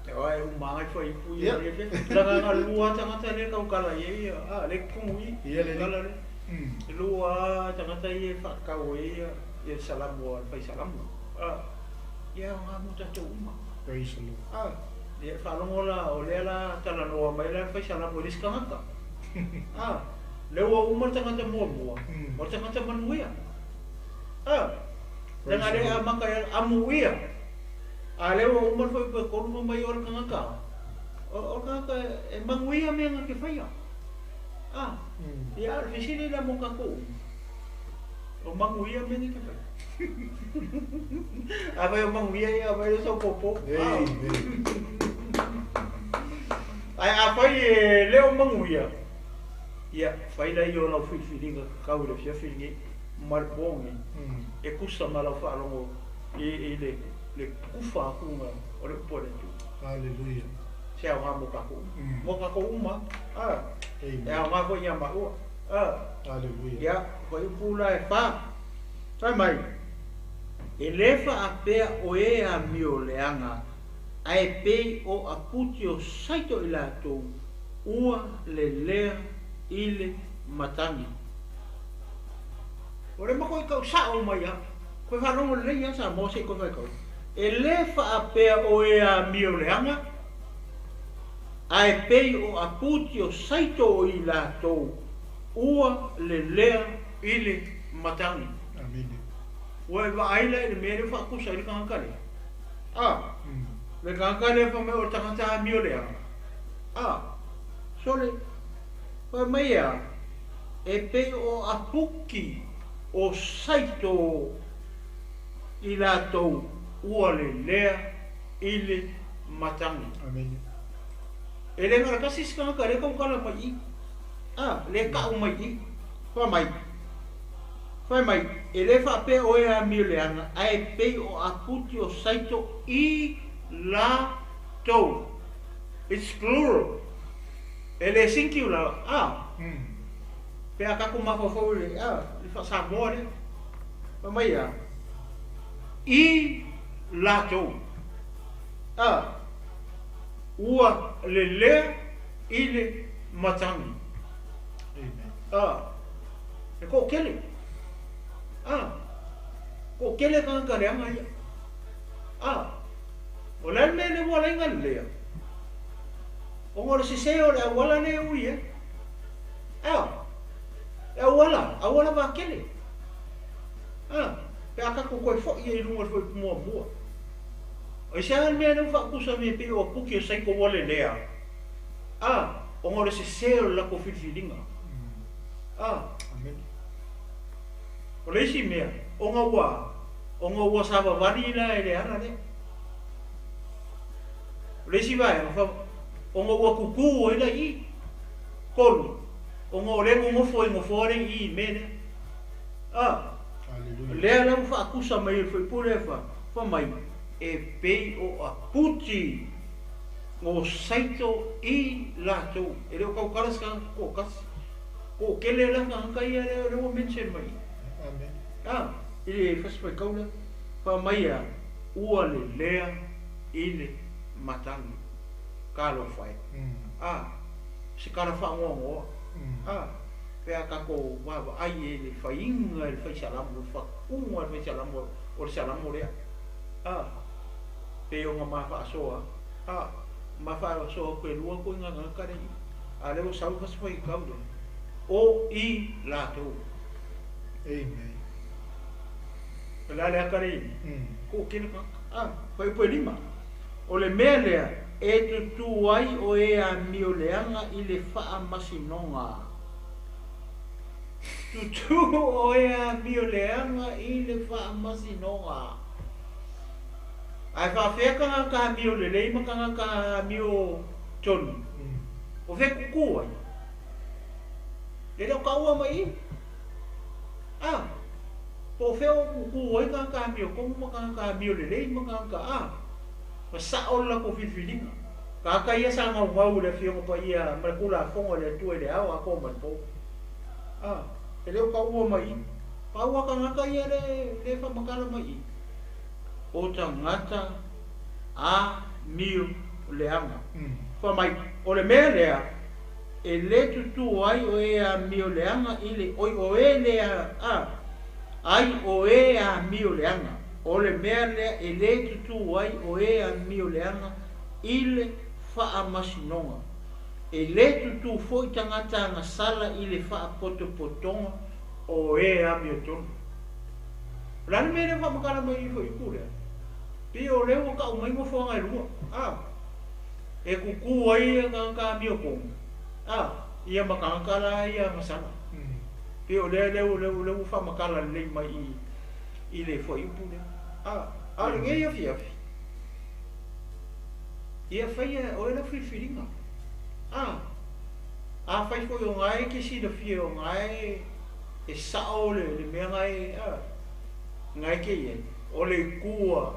Te ai umanga foi pu ia le. La nga lua tangata le ka kala ye le kumui. Ia le kala le. Lua tangata ye fa ka we ye salam wa fa salam. Ya nga muta to uma. Praise the Lord. Dia fa longola o le la tala no mai la fa salam o diskanga. Le wa uma tangata mo mo. Mo tangata manuia. Dengan dia maka amu ia. Leo umur foi pe kono mai or kanga. Or kanga emang ia menga ke faya. Ya di sini dah muka ko. O mang ia menga ke faya. Apa yang mang ia ya apa yang so popo. Ai apa ye leo mang ia. Ya, fai la yo la fui filinga kau le fia filingi marbongi. E kusta mala fa longo le kufa kuma o le pore tu. Hallelujah. Se au mo ka ku. Mo ka ku uma. E au ma ko ya ma u. Hallelujah. Ya, ko i pula e fa. Sai mai. E lefa a pea o e a mio leanga. Ai pe o aputi o saito i la tu. Ua le lea ile matangi. Ore mako i kau sa o mai a. Koe whanongo le ia sa mo se koe vai kau. E le wha pea o e a mio leanga. Ai pei o aputi o saito o i la tou. Ua le lea ile matangi. Amen. Ue wa aila e le mere wha kusa i kankare. Le kankare wha me o takata a mio leanga. Sole. Koe mai a, e pei o apuki o saito i la tou ua le lea ile matangi. Amen. E le ngara kasi skanga ka re kau kala mai i. Le kau mai i. Wha mai. Wha mai, e le wha pe o e a mio leanga, ai pei o apuki o saito i la tou. It's plural. Ele singular, pe a kaku mafofo le, le fa Samoa le, pa mai a, i lato, ua le lea i le matangi. E ko kele, ko kele kanga reanga ia, o le me le wala inga lea. O ngora si seo le awala ne ui e. Awala wa kele. Pe aka ko koe fo i e runga fo i mua mua. O se an mea nau wha kusa me pe o puki o saiko wale lea. O ngora si seo la ko whiwhiringa. Amen. O leisi mea, o ngā ua sawa wari na e le ana ne. O leisi vai, o ngā ua kuku o ina i kolu. O ngā orengo ngofo re i mene. Lea lau wha akusa mai e whaipure wha mai. E pei o aputi o saito i lato. E reo kau karas ka ko kasi. Ko kele la ka hanka ia reo mention mai. Amen. Ili e whaspai kaula. Wha mai a ua le lea i le matangi. Kalo fai. Se kara whangongo. Pea kako wawa ai e le whainga e le whai salamu, le whakunga le whai salamu, o le salamu rea. Pe o ngā mawha asoa. Mawha asoa koe lua koe ngā ngakare i. A leo sau whaspai kaule. O i lato. Amen. Pela le akare i. Ko kene ka. Pai poe lima. O le mea lea. E tutu ai o e a mio leanga i le wha masinonga. Tutu o e a mio leanga i le wha masinonga. Ai wha whekanga ka mio le leima kanga ka mio tonu. O whe kuku ai. E reo kaua mai i. Po wheo kuku ai kanga ka mio kongu kanga ka mio le leima kanga ka ma saola ko whiwhiringa. Ka ka ia sa ngau ngau le whionga pa ia marakula fonga le tue le au a ko man po. E leo ka ua mai. Pa ua ka ngaka ia le whamakara mai. O ta ngata a mio leanga. Wha mai, o le mea lea, e le tutu ai o e a mio leanga i le oi o e lea ai o e a mio leanga. O le mea lea e le tutu ai o e a mio leanga i le wha masinonga. E le tutu foi tangata na sala i le wha poto potonga o e a mio tonu. Rani me le fa makala mai fo ikure. Pe o le o ka mai mo fo ngai ru. E kuku ai ka mi ko. Ia makala ia masana. Pe o le fa makala le mai I le fo ikure. Le ngai Afiafi. Ia fai o le filinga. Fai ko yo ngai ke si le fio ngai e sao le mea ngai ke ye o le kua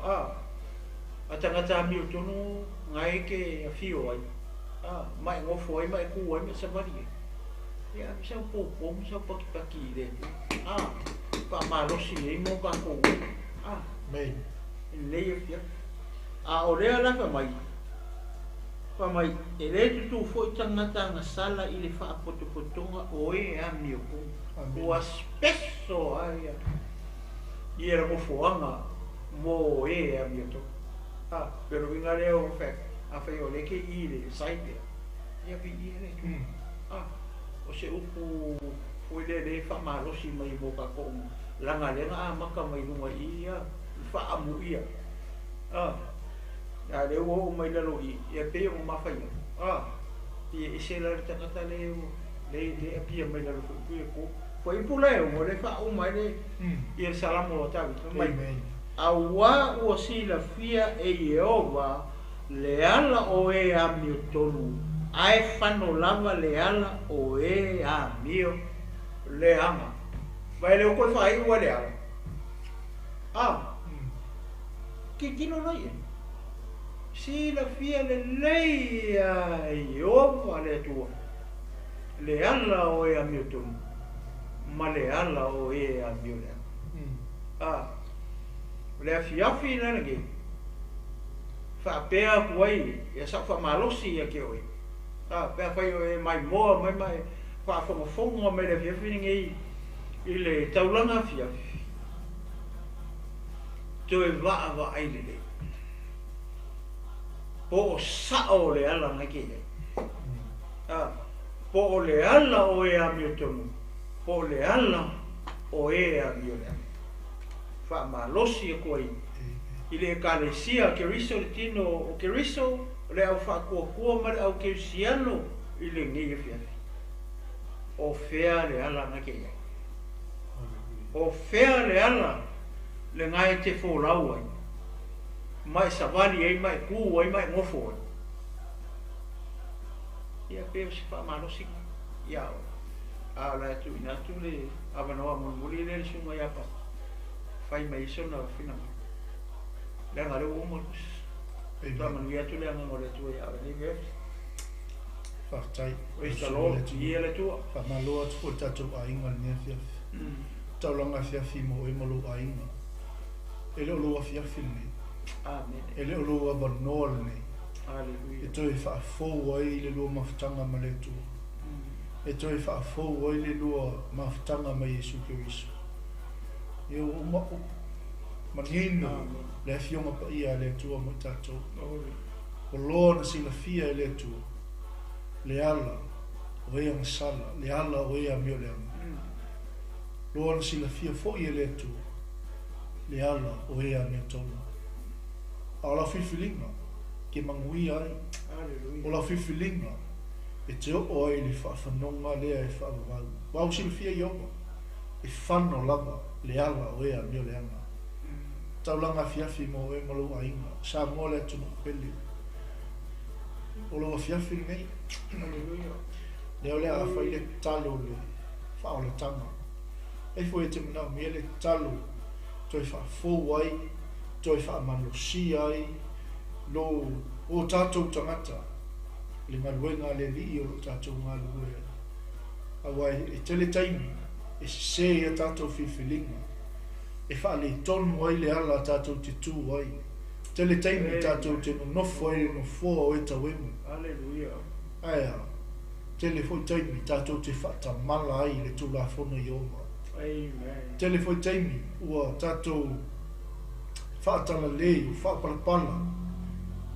a tangata mi o tonu ngai ke a fio ai mai ngofo ai mai kua ai me sa mari ia sa po sa paki le pa malosi e mo ka ko Mei. le ye o le ala pa mai e le tu foi tangata na sala I le fa potopotonga o e a mi o aspesso ai I era mo foanga mo e a mi to pero vinga le o fe a fe o le ke I le saite ia vi I le o se upu foi le fa malo si mai mo ka ko langa le na maka mai lunga ia fa amu ia le o mai le lo ia pe o mafai e se la tangata le pia mai le ko foi puleo mo le fa o mai le ia salamo o tavi mai aua o si la fia e Jehova le ala o e a mi tolu ai fano lava le ala o e a mio le ama vai le ko fai o le ala que tino no ia si la fia le lei a Jehova le tua le ala o e a mio tolu ma le ala o e a mio le le Afiafi na nge fa pea kuai ya sa fa malosi ya ke oi pea fa yo mai mo mai fa fongo me le Afiafi nge I le Taulaga Afiafi to e va ai le po sa o le ala na ke po le ala o e a mi tonu po le ala o e a mi le fa malosi ko I le kalesia ke riso le tino o ke riso le au fa ko ma au ke siano I le ngi Afiafi o fea le ala na ke o fea le ala le ngai te fo lau ai mai savali ai mai ku ai mai ngofo ia pe se fa malosi ia la tu ina tu le avanoa muli le sunga ia pa fai mai sona fina le ngare o mo ta manu ia tu le ngore tu ia ni ve fa tai o sta lo ia le tu fa malo tu tatu ainga ni Afiafi Taulaga Afiafi mo e malo ainga ele lo Afiafi ni amen ele lo abanol ni haleluya e toi fa fo ai le lo maftanga maletu e toi fa fo ai le lo maftanga mai Yesu Kristo eu uma manino le fioma pa ia le tua mo tato o lo na sila fia le tu le ala o ia masala le ala o ia mio le lo na sila fia fo ia le tu le ala o ia mio tonu ala fifilinga ke mangui ai o la fifilinga e te o ai le whaafanonga lea e whaavavau wau sila fia ioga e whano lava le ala o ea mio le anga Taulaga Afiafi mo e malu ainga sa mo le tunu peli o lo Afiafi nei le ole a fai le talo le whao le tanga e fo e te mana me le talo toi whaafo ai toi whaamanosi ai lo o tātou tangata le ngaluenga le vi o tātou ngaluenga awai e tele taimi e se e tātou fifilinga e wha le tonu ai le ala tātou te tū ai tele taimi tātou te nofo ai no fua o e tawemu haleluya aia tele foi taimi tātou te whata mala ai le tū la whona i oma amen tele foi taimi ua tātou whaatala lei o whaapalapala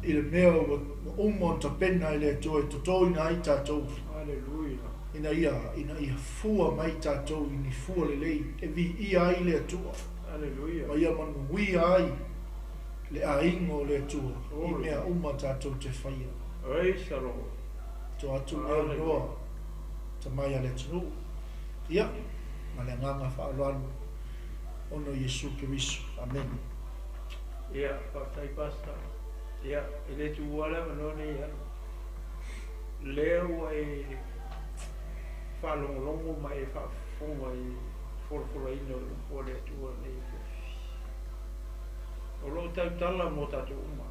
I le mea o umo ta pena I le toi to ina ai tātou haleluya ina ia fua mai tātou ini fua le lei e vi ia ai le atua Hallelujah. Wa ia manuia ai le ainga o le atua. I mea uma tātou te whaia. Praise the Lord. To atu e noa. Ta mai ale tunu. Ia. Ma le nganga whaaloanu. Ono Yesu Kirisu. Amen. Ia, whaktai pasta. Ia, ele tu wala manone ia. Leo e whalongolongo mai e whafonga i wholwhora ino o le tua nei. O lo tautala mo tatu uma.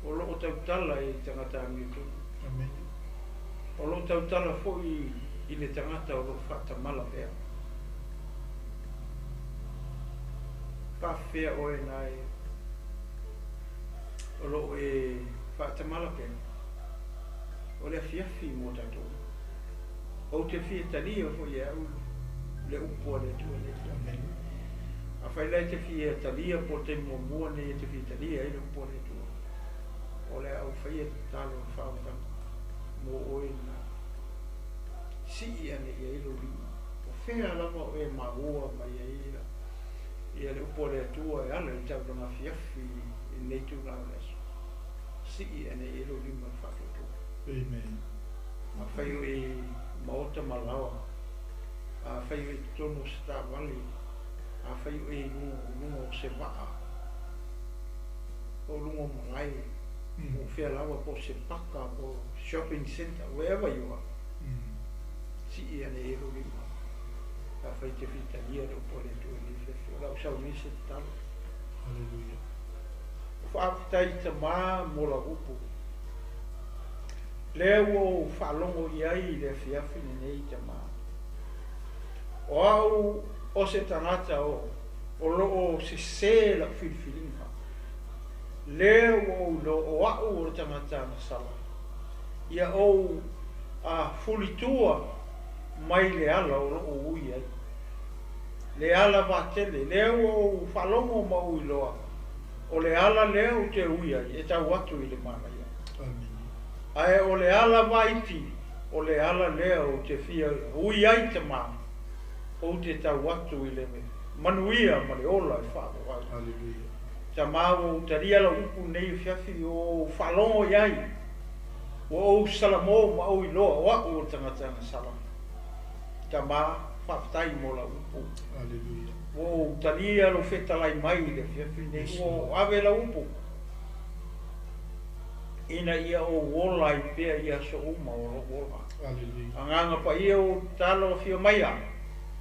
O lo tautala e tangata angitu. Amen. O lo tautala foi i le tangata o lo whatamala pea. Pawhea oe nai. O lo e whatamala pea. O le afiafi mo tatu. O te fia tania foi e au le upo le tua le tua. Amen. A fai lai te fia talia po te mua ne te fia talia e le upo le tua. O le au fai e talo whautanga. Mo oe na si ane i eilo lima. O whea lama o e maua mai e ira. Ia le upo le tua e ala i tau ranga fiafi i neitu ngā leso. Si ane i eilo lima whakautu. Amen. A whai o e maota malawa. A whai o e tono sta wali. A whai o e lungo o se waa. O lungo malai. O whea lawa po se paka, po shopping center, wherever you are. Si ia ne ero lima. A whai te whita lia o pole tu e ni whewhi. O lau sau nise talo. Hallelujah. Whaakutai ta mā mola upu. Leo o whalongo iai le fiafi nei ta mā. O au o se tangata o loo se se la whilwhilinga. Leo o lo o au o tangata na sala. Ia o a fulitua mai le ala o loo ui ai. Le ala vatele, leo o whalongo mau i loa. O le ala leo te ui ai, e tau atu i le mana ia. Amen. Ae o le ala vaiti, o le ala leo te fia ui ai te mā. O te tau atu i le me. Manuia ma le ola e whaako ai. Hallelujah. Ta māo taria la upu nei fiafi o whalongo iai. O salamo ma o i loa, o aku o tangata na sala. Ta mā whaftai mo la upu. Hallelujah. O taria lo whetalai mai le fiafi nei. O ave la upu. Ina ia o wola i pia ia so uma o lo wola. Hallelujah. Anganga pa ia o talo fia maia.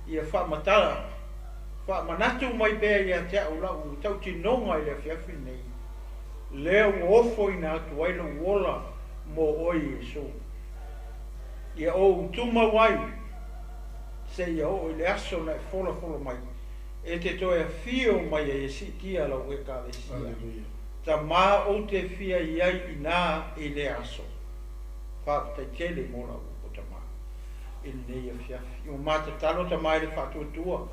Ia whamatala. Manatu mai bea ia te au lau tau tinonga i le fiafi nei. Leo ofo i nga atu waila wola mo oi e so. Ia o tuma wai. Se ia o i le aso na e fola mai. E te toe a fio mai e si tia lau e ka le sia. Hallelujah. Ta mā o te fia iai i nā i le aso. Whaatai tele mo lau o ta mā. I nei a fiafi. O mā te talo ta mai le whaatua tua.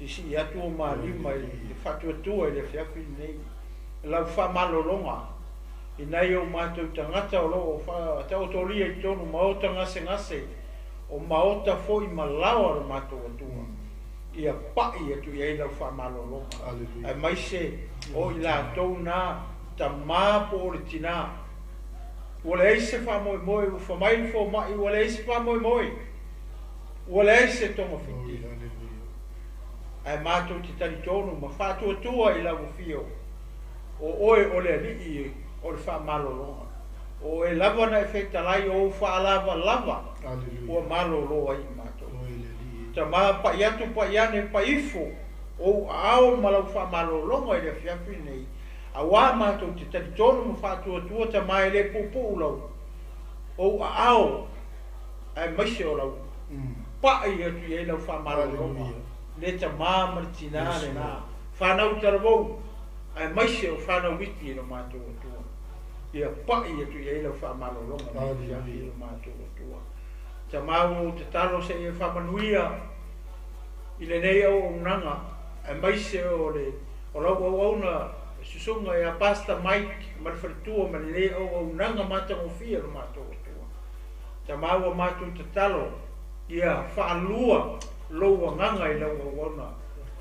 Si ia tu ma lima i whatuatua i le whiawhi nei. Lau whamalolonga. I nei o mātou tangata o loo tau toria i tonu maota ngase. O maota foi malawa o mātou atua. Ia pai atu i ei lau whamalolonga. Ai mai se o i la tau nā ta mā po o le tina. Wale eise whamoe moe u whamai fo mai. Wale eise whamoe moe. Wale eise tonga whiti. Ai mātou te tari tonu, ma whātua tua i lau fio. O oe o le alii o le whamalolonga. O e lava na e whaitalai o whaalava lava. O maloloa i mātou. Ta mā pai atu pai ane pai ifo. O ao ma lau whamalolonga i le whiawhi nei. A wā mātou te tari tonu ma whātua tua ta mai le pupu lau. O ao ai maise o lau. Pai atu i lau whamalolonga. Le ta mā maritinare nā. Whanau taravou. Ai maise o whanau witi i no mātou atua. Ia pai atu i eila whamalolonga. Ia i no mātou atua. Ta mau te talo se e whamanuia. I le nei au unanga. Ai maise o le. O lau au auna susunga e a pasta Mike. Marifaritua ma le nei au unanga mātou fia no mātou atua. Ta mau a mātou te talo. Ia whaalua. Loua nganga i lau wana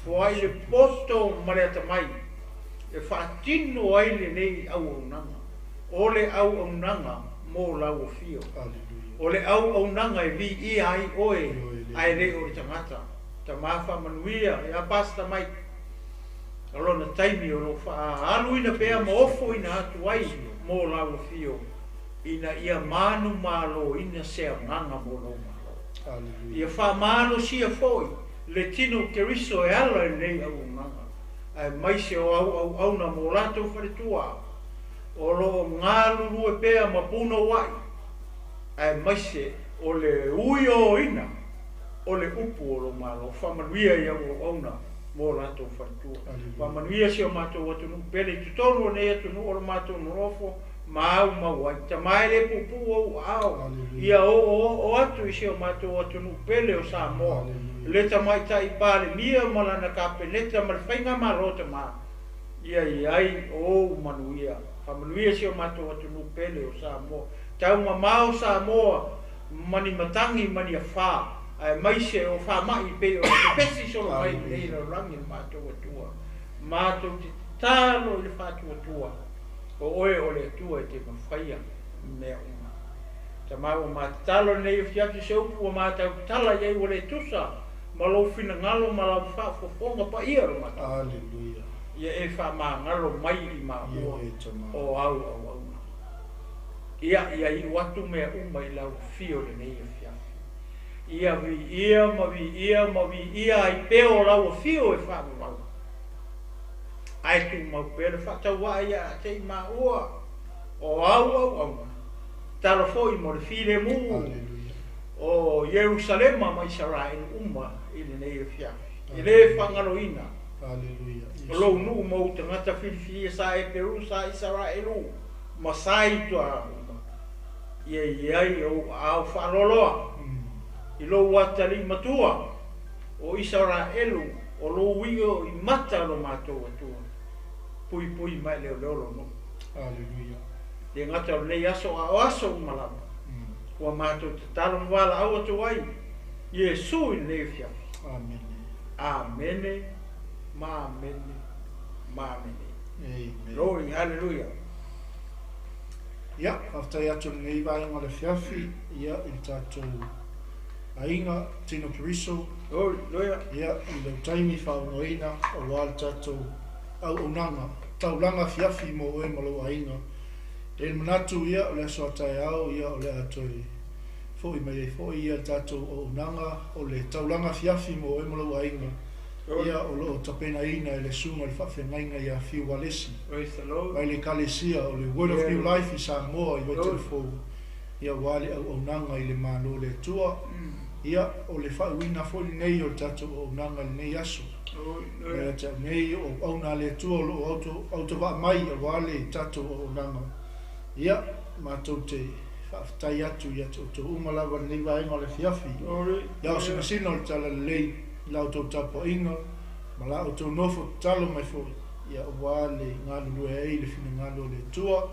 Foi le poto mare tamai. E whaatino ai le nei au au nanga. O le au au nanga mo lau o fio. O le au au nanga e vi I ai oe ai re o le tangata. Ta mawha manuia e a pasta mai. Alona taimi o lo wha alu ina pea ma ofo ina atu ai mo lau o fio. Ina ia manu malo ina sea nganga mo lo malo. Ia wha malo sia foi. Le tino keriso e ala e nei au nganga. Ai mai se o au na mo lato wharetua. O lo ngālu rue pea ma puno wai. Ai mai se o le uio ina. O le upu o lo malo. Whamanuia ia o na mo lato wharetua. Whamanuia se o mato watunu pele tutonu o nei atunu o lo mato norofo. Mau mawai. Ta mai le pupu o au. Ia o atu i se o mato watunu pele o Samoa. Leta mai tai pale mia malana kape leta mal whainga marota ma. Ia ai o manuia. Whamanuia se o mato watunu pele o Samoa. Tau mamao Samoa mani matangi mani a wha. Ai mai se o wha mai pe o te pesi solo mai nei la rangi mato watua. Mato te talo i le whatu watua. O oe o le atua e te mawhaia mea uma. Ta mau ma talo nei o fiatu se upu o ma tau tala iei o le tusa. Ma lo fina ngalo ma lau wha fofonga pa ia ro mata. Aleluia. Ia e wha ma ngalo mai I ma ua o au. Ia I watu mea uma I lau fio le nei o fiafi. Ia ma vi ia I peo lau fio e wha mau. Ai tu mau pere wha tau wa ia te ma ua. O au. Talo foi mo le file mu. Aleluia. O Jerusalema ma Israel uma I le nei o fiafi. I le whangaloina. Aleluia. O lo nu mo tangata Filifi sa e Peru sa Israelu. Ma sai tua uma. Ia ai o au whaloloa. I lo watali matua. O Israelu. O lo wio I mata lo matua tua. Pui mai leo no. Aleluia. Le ngata o nei aso a aso malama. Kua mato te talo wala au atu ai. Iesu I nei fiafi. Amen. Amene. Ma amene. Amen. Glory, hallelujah. Ia, aftai atu nei vai ngale fiafi, ia I tātou Aiga, tino Keriso. Glory, hallelujah. Ia, I lau taimi whaungoina o wāle tātou au unanga. Taulaga fiafi mo oe malo Aiga. E manatu ia o le aso atai au, ia o le atoi. Foi mai e foi ia tātou o unanga, o le taulaga fiafi mo oe malo Aiga. Ia o loo tapena ina e le sunga le whawhengainga I a fiu walesi. Praise the Lord. Mai le kalesia o le Word of New Life I Samoa I wai telefou. Ia wale au nanga I le malo le tua. Ia o le whauina foli nei o le tatou o nanga le nei aso. Ia tau nei o auna le tua o lo auto wa mai o wale tatou o nanga. Ia mātou te whaftai atu ia to umalawa nei waenga o le fiafi. Ia o sinasina o le tala le lei. Lau tau tapo inga, ma lau tau nofo talo mai fo. Ia wale ngalu lue ei le fina ngalu le tua.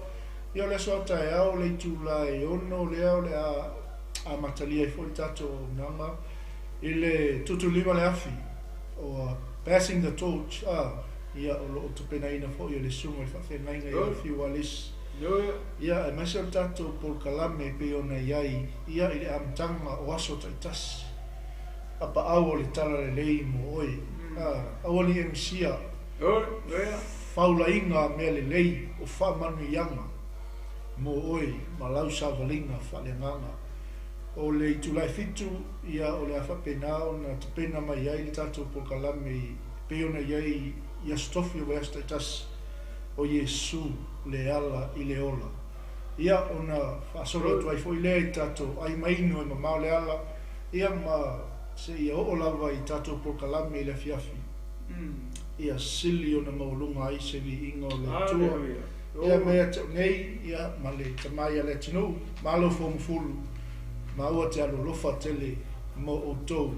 Ia le soata e au le tu la e ono le au le a matalia I fo I tato o nanga. I le tutu lima le afi. O passing the torch. Ia o lo to pena ina fo ia le sunga le whawhengainga I fiu walis. Ia e maisa tato por kalame pe ona iai. Ia I le amtanga o aso taitasi. Apa au le tala le lei mo oi. Au ni emsia. Faula inga mea le lei o wha manu ianga. Mo oi, ma lau sa valinga whale nganga. O le itulai fitu, ia o le awha penao na te pena mai ai le tatou po kalame peona iai ia stofi o esta tas o Yesu le ala I le ola. Ia ona whaasoro tu ai foi le tatou ai mainu e mamau le ala. Ia ma se ia o lava I tatou po kalame I le fiafi. Ia sili o na maulunga ai se li inga o le tua. Ia mea tau nei, ia ma le tamai a le tinu, ma alo fōmufulu, ma ua te alo lofa tele mo o tou,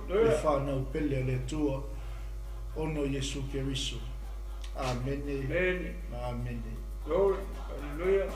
le whanau pele a le tua, ono Yesu Keriso. Amene. Amen. Amene. Glory. Hallelujah.